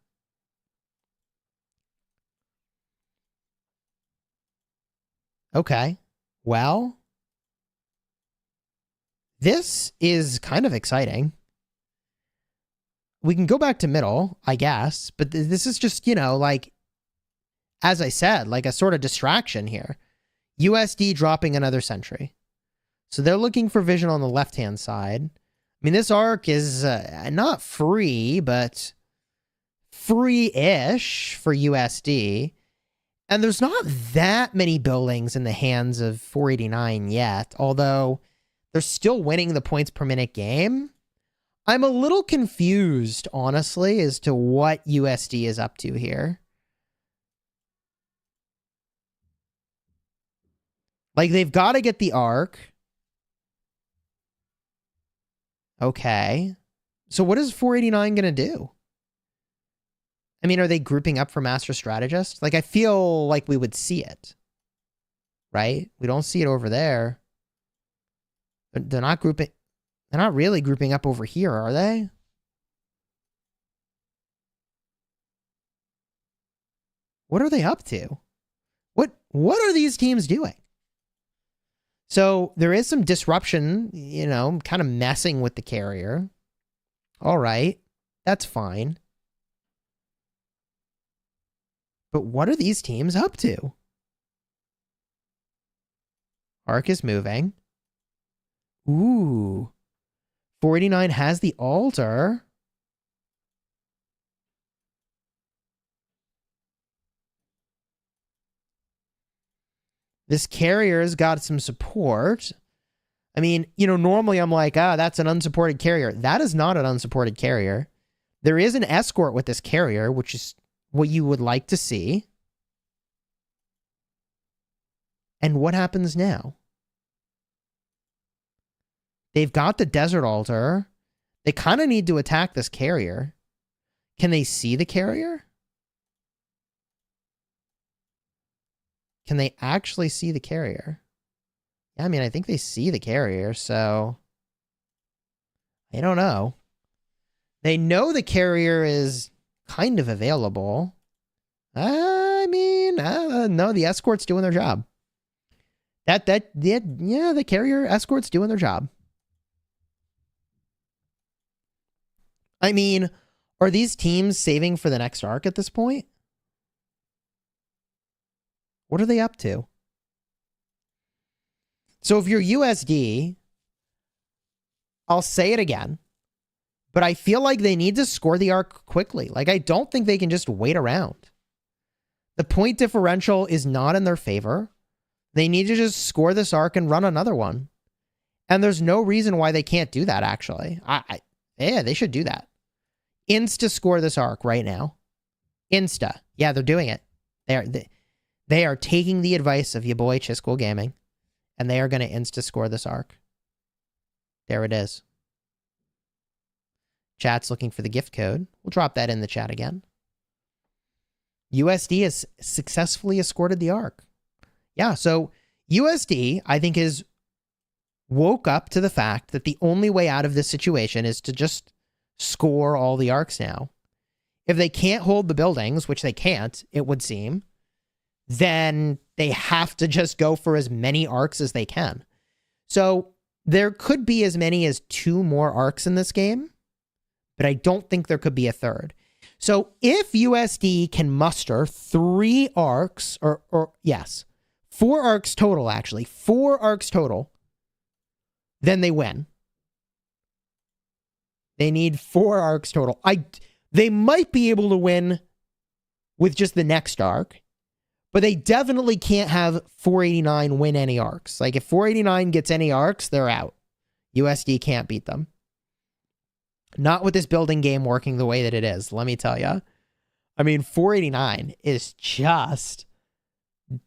Okay. Well, this is kind of exciting. We can go back to middle, I guess, but this is just, you know, like, as I said, like a sort of distraction here. USD dropping another sentry. So they're looking for vision on the left-hand side. I mean, this arc is not free, but free-ish for USD. And there's not that many buildings in the hands of 489 yet, although they're still winning the points per minute game. I'm a little confused, honestly, as to what USD is up to here. Like, they've got to get the arc. Okay. So what is 489 going to do? I mean, are they grouping up for Master Strategist? Like, I feel like we would see it. Right? We don't see it over there. They're not grouping. They're not really grouping up over here, are they? What are they up to? What are these teams doing? So there is some disruption, you know, kind of messing with the carrier. All right. That's fine. But what are these teams up to? Arc is moving. Ooh. 489 has the altar. This carrier's got some support. I mean, you know, normally I'm like, that's an unsupported carrier. That is not an unsupported carrier. There is an escort with this carrier, which is what you would like to see. And what happens now? They've got the desert altar. They kind of need to attack this carrier. Can they see the carrier? Can they actually see the carrier? Yeah, I mean, I think they see the carrier, so I don't know. They know the carrier is kind of available. I mean, no, the escort's doing their job. Yeah, the carrier escort's doing their job. I mean, are these teams saving for the next arc at this point? What are they up to? So if you're USD, I'll say it again, but I feel like they need to score the arc quickly. Like, I don't think they can just wait around. The point differential is not in their favor. They need to just score this arc and run another one. And there's no reason why they can't do that, actually. Yeah, they should do that. Insta score this arc right now. Insta. Yeah, they're doing it. They are taking the advice of your boy Chiscool Gaming, and they are going to insta score this arc. There it is. Chat's looking for the gift code. We'll drop that in the chat again. USD has successfully escorted the arc. Yeah, so USD, I think, is woke up to the fact that the only way out of this situation is to just score all the arcs now. If they can't hold the buildings, which they can't, it would seem, then they have to just go for as many arcs as they can. So there could be as many as 2 more arcs in this game, but I don't think there could be a third. So if USD can muster 3 arcs, or yes, 4 arcs total, actually, 4 arcs total, then they win. They need 4 arcs total. They might be able to win with just the next arc, but they definitely can't have 489 win any arcs. Like, if 489 gets any arcs, they're out. USD can't beat them. Not with this building game working the way that it is, let me tell you. I mean, 489 is just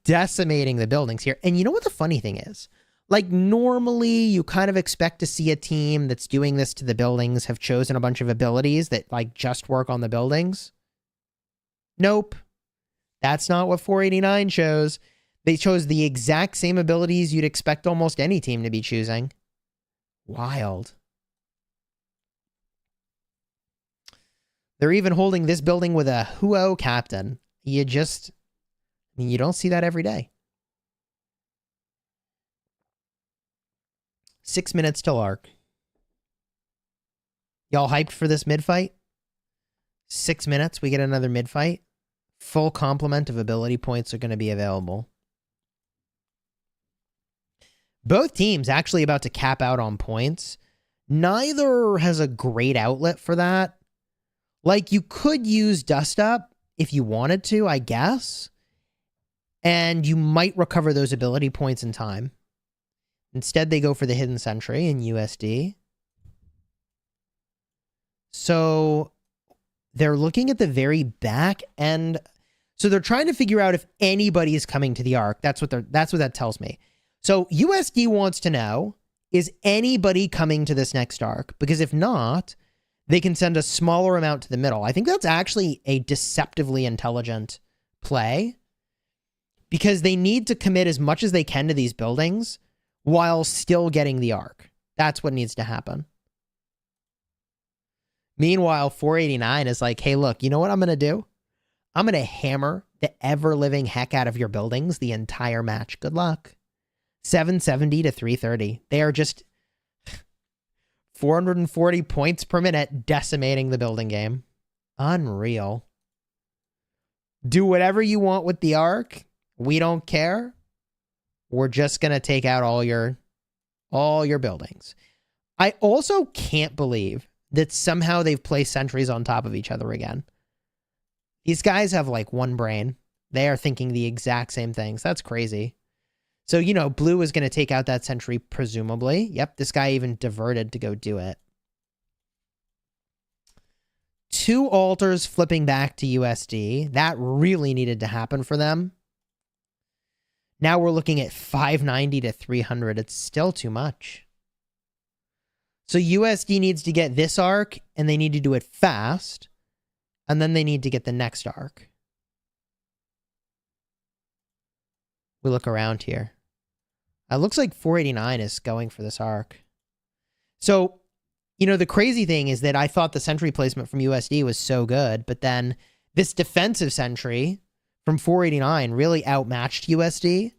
decimating the buildings here. And you know what the funny thing is? Like, normally you kind of expect to see a team that's doing this to the buildings have chosen a bunch of abilities that, like, just work on the buildings. Nope. That's not what 489 chose. They chose the exact same abilities you'd expect almost any team to be choosing. Wild. They're even holding this building with a Huo captain. You don't see that every day. 6 minutes till arc. Y'all hyped for this mid-fight? 6 minutes, we get another mid-fight. Full complement of ability points are going to be available. Both teams actually about to cap out on points. Neither has a great outlet for that. Like, you could use Dust Up if you wanted to, I guess. And you might recover those ability points in time. Instead, they go for the Hidden Sentry in USD. So they're looking at the very back end. So they're trying to figure out if anybody is coming to the arc. That's what that tells me. So USD wants to know, is anybody coming to this next arc? Because if not, they can send a smaller amount to the middle. I think that's actually a deceptively intelligent play because they need to commit as much as they can to these buildings while still getting the arc. That's what needs to happen. Meanwhile, 489 is like, hey, look, you know what I'm going to do? I'm going to hammer the ever-living heck out of your buildings the entire match. Good luck. 770 to 330. They are just 440 points per minute decimating the building game. Unreal. Do whatever you want with the arc. We don't care. We're just going to take out all your buildings. I also can't believe that somehow they've placed sentries on top of each other again. These guys have like one brain. They are thinking the exact same things. That's crazy. So, you know, blue is going to take out that sentry, presumably. Yep, this guy even diverted to go do it. 2 altars flipping back to USD. That really needed to happen for them. Now we're looking at 590 to 300. It's still too much. So USD needs to get this arc, and they need to do it fast. And then they need to get the next arc. We look around here. It looks like 489 is going for this arc. So, you know, the crazy thing is that I thought the sentry placement from USD was so good, but then this defensive sentry from 489 really outmatched USD.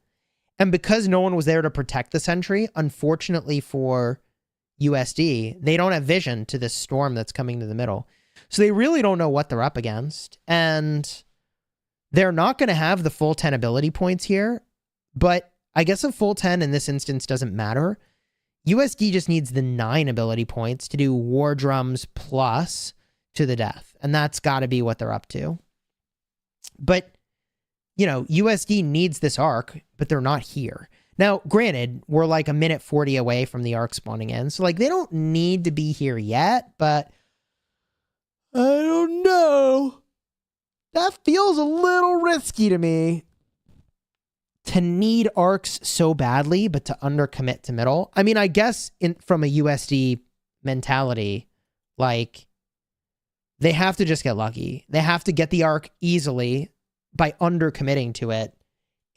And because no one was there to protect the sentry, unfortunately for USD, they don't have vision to this storm that's coming to the middle. So they really don't know what they're up against. And they're not going to have the full 10 ability points here. But I guess a full 10 in this instance doesn't matter. USD just needs the 9 ability points to do War Drums plus to the death. And that's got to be what they're up to. But, you know, USD needs this arc, but they're not here. Now, granted, we're like a minute 40 away from the arc spawning in. So, like, they don't need to be here yet, but I don't know. That feels a little risky to me. To need arcs so badly, but to undercommit to middle. I mean, I guess from a USD mentality, like, they have to just get lucky. They have to get the arc easily by undercommitting to it.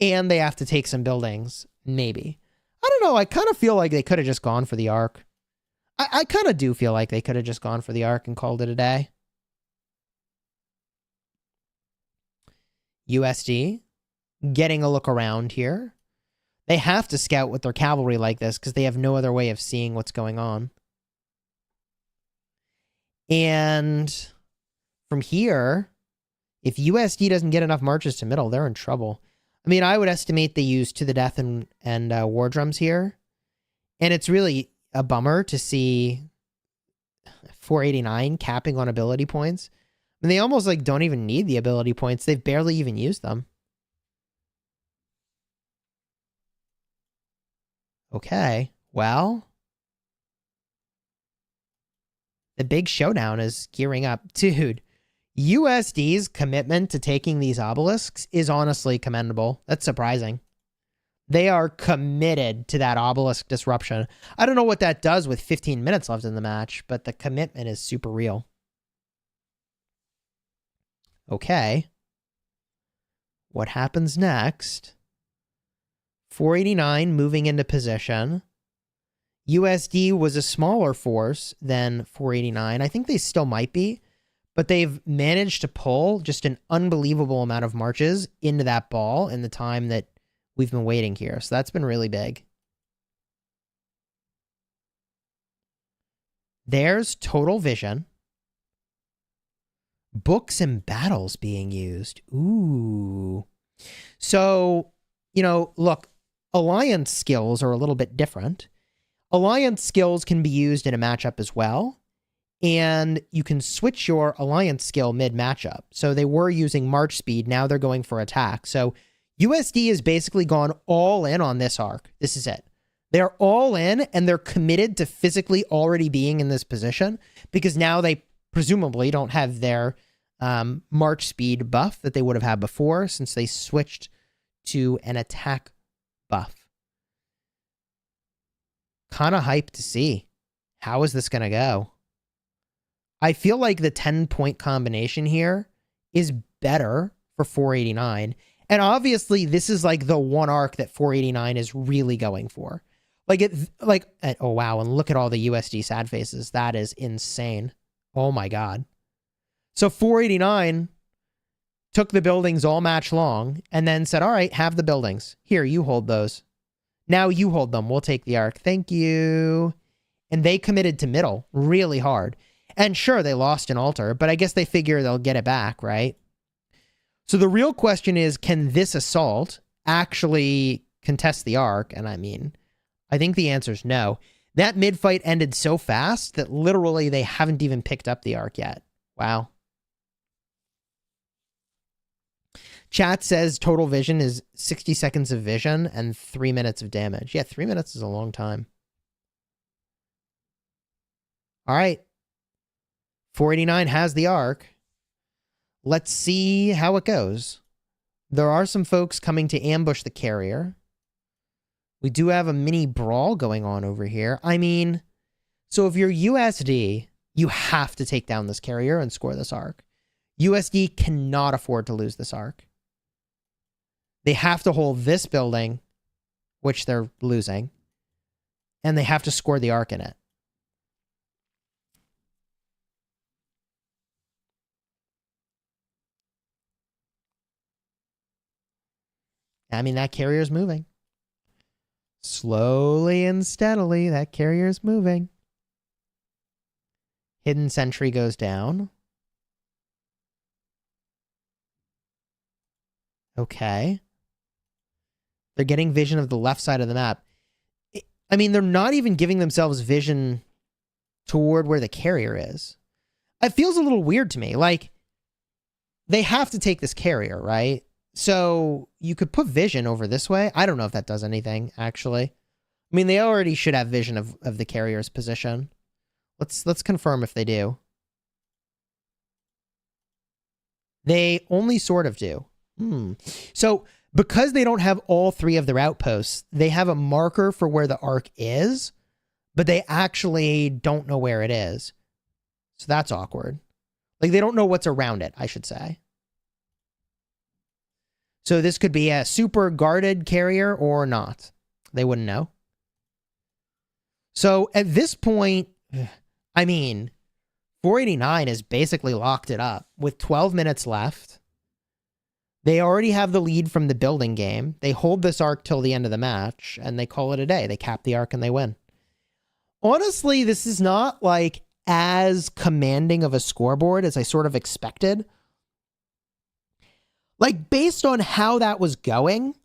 And they have to take some buildings. Maybe. I don't know. I kind of feel like they could have just gone for the arc. I kind of do feel like they could have just gone for the arc and called it a day. USD getting a look around here. They have to scout with their cavalry like this because they have no other way of seeing what's going on. And from here, if USD doesn't get enough marches to middle, they're in trouble. I mean, I would estimate they use to the death and War Drums here. And it's really a bummer to see 489 capping on ability points. I mean, they almost like don't even need the ability points. They've barely even used them. Okay, well, the big showdown is gearing up. Dude, USD's commitment to taking these obelisks is honestly commendable. That's surprising. They are committed to that obelisk disruption. I don't know what that does with 15 minutes left in the match, but the commitment is super real. Okay. What happens next? 489 moving into position. USD was a smaller force than 489. I think they still might be, but they've managed to pull just an unbelievable amount of marches into that ball in the time that we've been waiting here. So that's been really big. There's total vision. Books and battles being used. Ooh. So, you know, look, alliance skills are a little bit different. Alliance skills can be used in a matchup as well. And you can switch your alliance skill mid-matchup. So they were using march speed. Now they're going for attack. So USD has basically gone all in on this arc. This is it. They're all in and they're committed to physically already being in this position because now they presumably don't have their march speed buff that they would have had before since they switched to an attack buff. kind of hyped to see how is this going to go. I feel like the 10-point combination here is better for 489. And obviously, this is like the one arc that 489 is really going for. Oh wow, and look at all the USD sad faces. That is insane. Oh my God. So 489 took the buildings all match long and then said, all right, have the buildings. Here, you hold those. Now you hold them. We'll take the arc. Thank you. And they committed to middle really hard. And sure, they lost an altar, but I guess they figure they'll get it back, right? So the real question is, can this assault actually contest the arc? And I mean, I think the answer is no. That mid-fight ended so fast that literally they haven't even picked up the arc yet. Wow. Chat says total vision is 60 seconds of vision and 3 minutes of damage. Yeah, 3 minutes is a long time. All right. 489 has the arc. Let's see how it goes. There are some folks coming to ambush the carrier. We do have a mini brawl going on over here. I mean, so if you're USD, you have to take down this carrier and score this arc. USD cannot afford to lose this arc. They have to hold this building, which they're losing, and they have to score the arc in it. I mean, that carrier's moving. Slowly and steadily, that carrier's moving. Hidden sentry goes down. Okay. They're getting vision of the left side of the map. I mean, they're not even giving themselves vision toward where the carrier is. It feels a little weird to me. Like, they have to take this carrier, right? So you could put vision over this way. I don't know if that does anything, actually. I mean, they already should have vision of the carrier's position. Let's confirm if they do. They only sort of do. So because they don't have all three of their outposts, they have a marker for where the arc is, but they actually don't know where it is. So that's awkward. Like, they don't know what's around it, I should say. So this could be a super guarded carrier or not. They wouldn't know. So at this point, I mean, 489 has basically locked it up with 12 minutes left. They already have the lead from the building game. They hold this arc till the end of the match and they call it a day. They cap the arc and they win. Honestly, this is not like as commanding of a scoreboard as I sort of expected. Like, based on how that was going,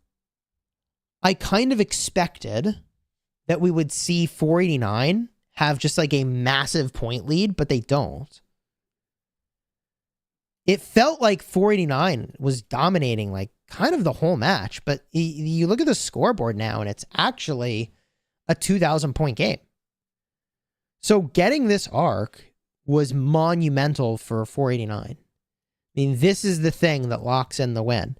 I kind of expected that we would see 489 have just like a massive point lead, but they don't. It felt like 489 was dominating like kind of the whole match, but you look at the scoreboard now and it's actually a 2,000 point game. So getting this arc was monumental for 489. I mean, this is the thing that locks in the win.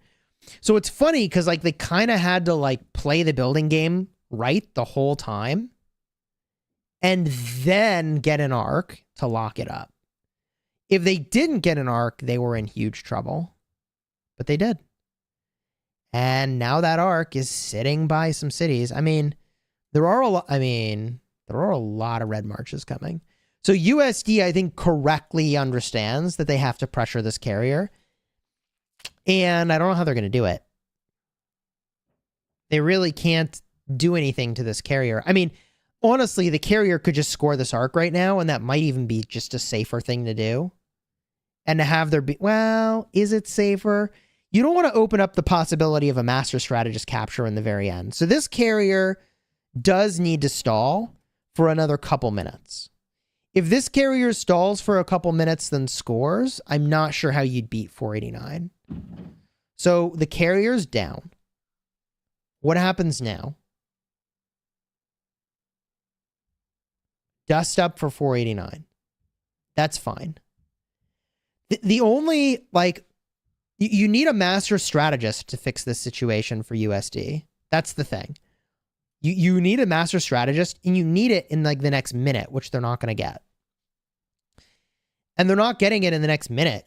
So it's funny because like they kind of had to like play the building game right the whole time and then get an arc to lock it up. If they didn't get an arc, they were in huge trouble, but they did. And now that arc is sitting by some cities. I mean, there are a lot of red marches coming. So USD, I think, correctly understands that they have to pressure this carrier. And I don't know how they're going to do it. They really can't do anything to this carrier. I mean, honestly, the carrier could just score this arc right now, and that might even be just a safer thing to do. And to have there be, well, is it safer? You don't want to open up the possibility of a master strategist capture in the very end. So this carrier does need to stall for another couple minutes. If this carrier stalls for a couple minutes then scores, I'm not sure how you'd beat 489. So the carrier's down. What happens now? Dust up for 489. That's fine. The only, like, you need a master strategist to fix this situation for USD. That's the thing. You need a master strategist, and you need it in like the next minute, which they're not going to get. And they're not getting it in the next minute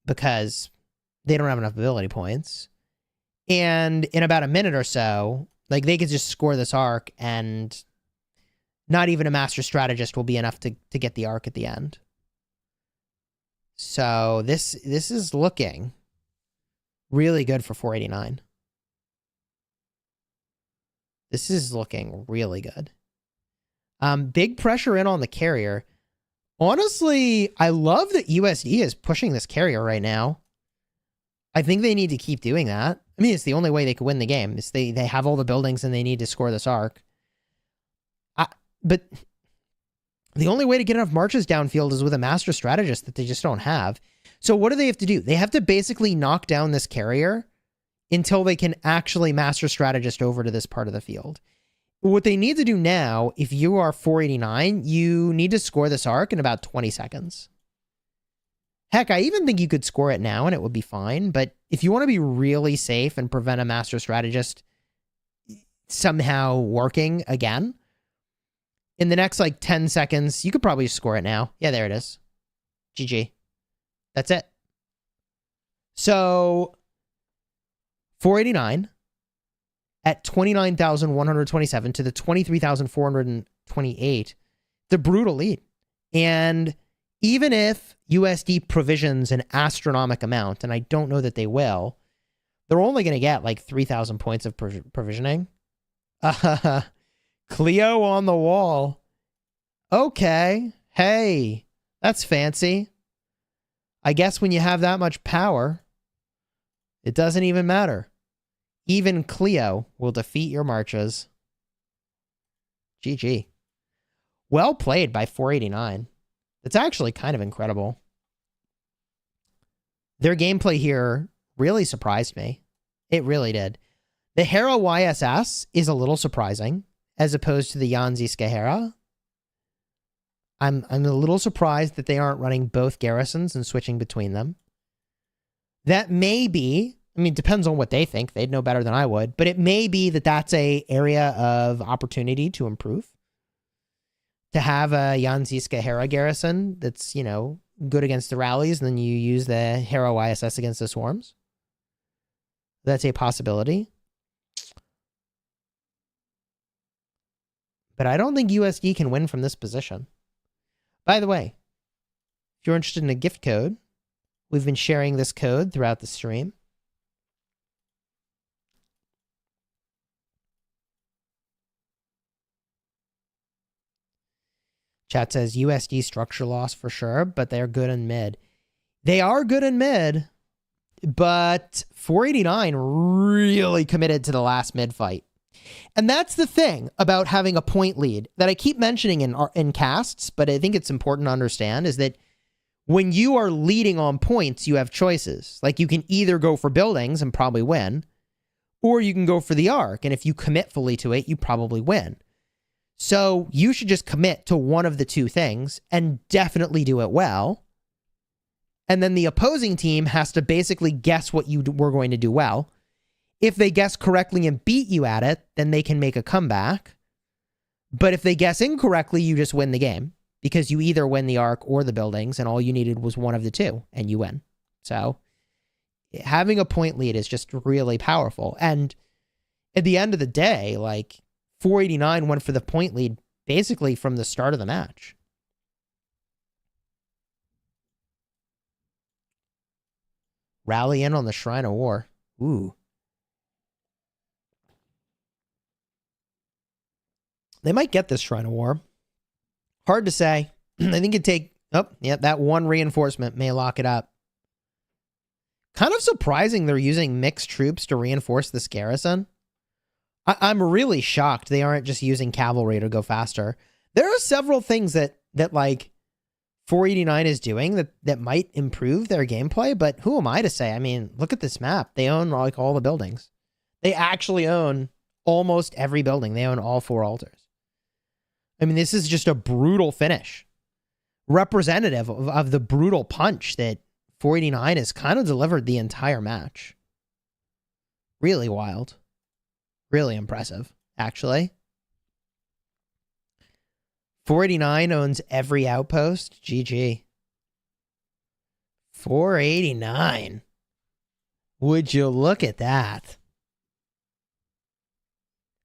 because they don't have enough ability points. And in about a minute or so, like they could just score this arc, and not even a master strategist will be enough to get the arc at the end. So this is looking really good for 489. This is looking really good. Big pressure in on the carrier. Honestly, I love that USD is pushing this carrier right now. I think they need to keep doing that. I mean, it's the only way they could win the game. It's they have all the buildings and they need to score this arc. But the only way to get enough marches downfield is with a master strategist that they just don't have. So what do they have to do? They have to basically knock down this carrier until they can actually master strategist over to this part of the field. What they need to do now, if you are 489, you need to score this arc in about 20 seconds. Heck, I even think you could score it now and it would be fine. But if you want to be really safe and prevent a master strategist somehow working again, in the next like 10 seconds, you could probably score it now. Yeah, there it is. GG. That's it. So 489 at 29,127 to the 23,428. The brutal lead. And even if USD provisions an astronomical amount, and I don't know that they will, they're only going to get like 3,000 points of provisioning. Cleo on the wall. Okay. Hey, that's fancy. I guess when you have that much power, it doesn't even matter. Even Cleo will defeat your marches. GG. Well played by 489. That's actually kind of incredible. Their gameplay here really surprised me. It really did. The Hera YSS is a little surprising as opposed to the Yanziska Hera. I'm a little surprised that they aren't running both garrisons and switching between them. That may be, I mean, it depends on what they think. They'd know better than I would, but it may be that that's a area of opportunity to improve. To have a Yanziska Hera garrison that's, you know, good against the rallies, and then you use the Hera YSS against the swarms. That's a possibility. But I don't think USD can win from this position. By the way, if you're interested in a gift code, we've been sharing this code throughout the stream. Chat says USD structure loss for sure, but they're good in mid. They are good in mid, but 489 really committed to the last mid fight. And that's the thing about having a point lead that I keep mentioning in casts, but I think it's important to understand is that when you are leading on points, you have choices. Like you can either go for buildings and probably win, or you can go for the arc. And if you commit fully to it, you probably win. So you should just commit to one of the two things and definitely do it well. And then the opposing team has to basically guess what you were going to do well. If they guess correctly and beat you at it, then they can make a comeback. But if they guess incorrectly, you just win the game because you either win the arc or the buildings, and all you needed was one of the two, and you win. So having a point lead is just really powerful. And at the end of the day, like 489 went for the point lead basically from the start of the match. Rally in on the Shrine of War. Ooh. They might get this Shrine of War. Hard to say. I think it'd take... Oh, yeah, that one reinforcement may lock it up. Kind of surprising they're using mixed troops to reinforce this garrison. I'm really shocked they aren't just using cavalry to go faster. There are several things that like 489 is doing that might improve their gameplay, but who am I to say? I mean, look at this map. They own like all the buildings. They actually own almost every building. They own all 4 altars. I mean, this is just a brutal finish. Representative of the brutal punch that 489 has kind of delivered the entire match. Really wild. Really impressive. actually. 489 owns every outpost. GG. 489. Would you look at that?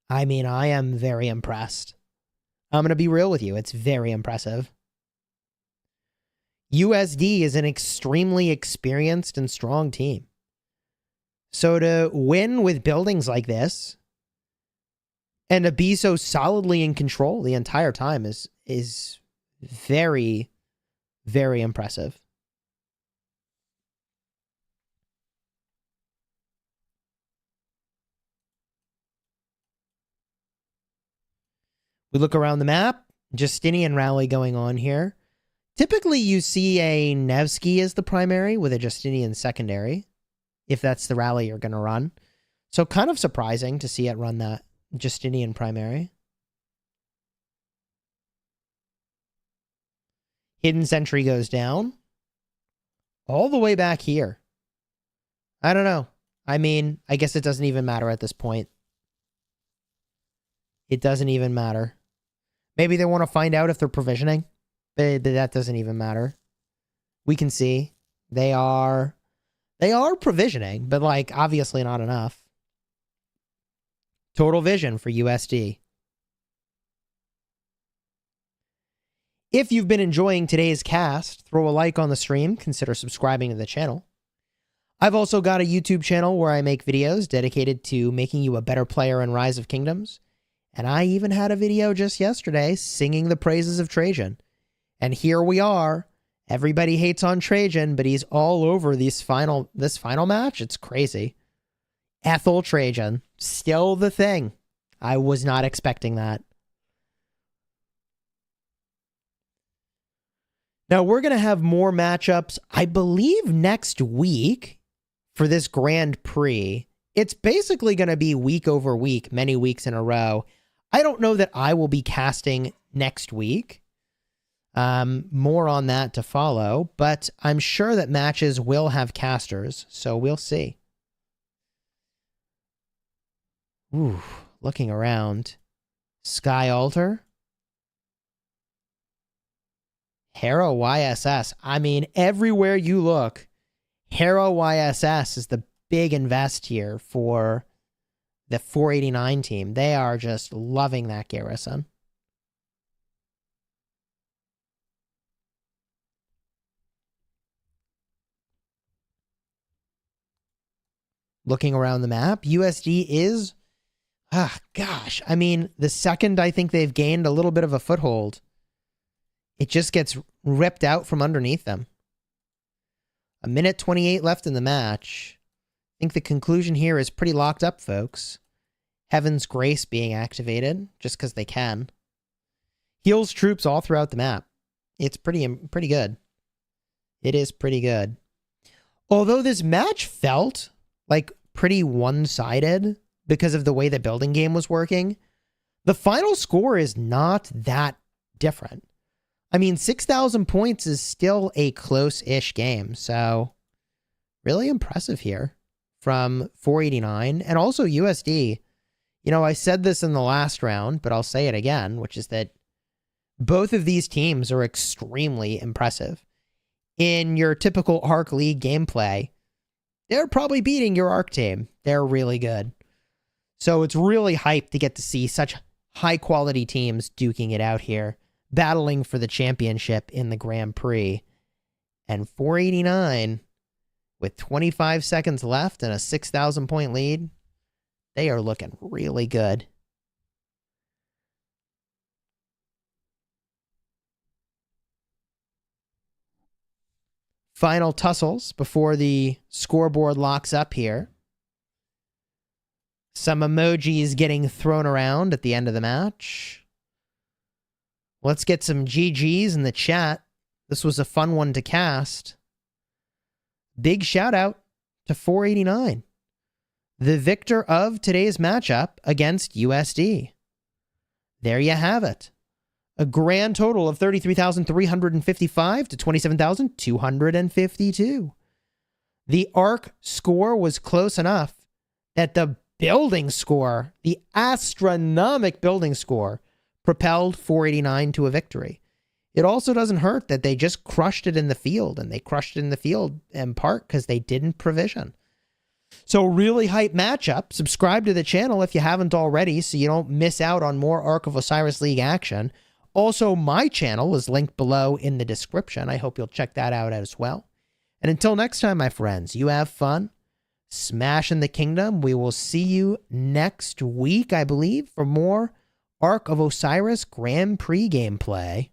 I mean, I am very impressed. I'm going to be real with you. It's very impressive. USD is an extremely experienced and strong team. So to win with buildings like this and to be so solidly in control the entire time is very, very impressive. We look around the map, Justinian rally going on here. Typically you see a Nevsky as the primary with a Justinian secondary, if that's the rally you're going to run. So kind of surprising to see it run that Justinian primary. Hidden Sentry goes down. All the way back here. I don't know. I mean, I guess it doesn't even matter at this point. It doesn't even matter. Maybe they want to find out if they're provisioning. But that doesn't even matter. We can see. They are provisioning, but like obviously not enough. Total vision for USD. If you've been enjoying today's cast, throw a like on the stream, consider subscribing to the channel. I've also got a YouTube channel where I make videos dedicated to making you a better player in Rise of Kingdoms. And I even had a video just yesterday singing the praises of Trajan. And here we are. Everybody hates on Trajan, but he's all over this final match. It's crazy. Ethel Trajan, still the thing. I was not expecting that. Now we're going to have more matchups, I believe, next week for this Grand Prix. It's basically going to be week over week, many weeks in a row. I don't know that I will be casting next week. More on that to follow, but I'm sure that matches will have casters, so we'll see. Ooh, looking around. Sky Altar. Harrow YSS. I mean, everywhere you look, Harrow YSS is the big invest here for the 489 team. They are just loving that garrison. Looking around the map, USD is, gosh, I mean, the second I think they've gained a little bit of a foothold, it just gets ripped out from underneath them. 1:28 left in the match. I think the conclusion here is pretty locked up, folks. Heaven's Grace being activated, just because they can. Heals troops all throughout the map. It's pretty good. It is pretty good. Although this match felt like pretty one-sided because of the way the building game was working, the final score is not that different. I mean, 6,000 points is still a close-ish game, so really impressive here from 489 and also USD. You know, I said this in the last round, but I'll say it again, which is that both of these teams are extremely impressive. In your typical ARC League gameplay, they're probably beating your ARC team. They're really good. So it's really hyped to get to see such high-quality teams duking it out here, battling for the championship in the Grand Prix. And 489, with 25 seconds left and a 6,000 point lead, they are looking really good. Final tussles before the scoreboard locks up here. Some emojis getting thrown around at the end of the match. Let's get some GGs in the chat. This was a fun one to cast. Big shout out to 489, the victor of today's matchup against USD. There you have it. A grand total of 33,355 to 27,252. The ARC score was close enough that the building score, the astronomic building score, propelled 489 to a victory. It also doesn't hurt that they just crushed it in the field, and they crushed it in the field in part because they didn't provision. So really hype matchup. Subscribe to the channel if you haven't already so you don't miss out on more Ark of Osiris League action. Also, my channel is linked below in the description. I hope you'll check that out as well. And until next time, my friends, you have fun. Smash in the kingdom. We will see you next week, I believe, for more Ark of Osiris Grand Prix gameplay.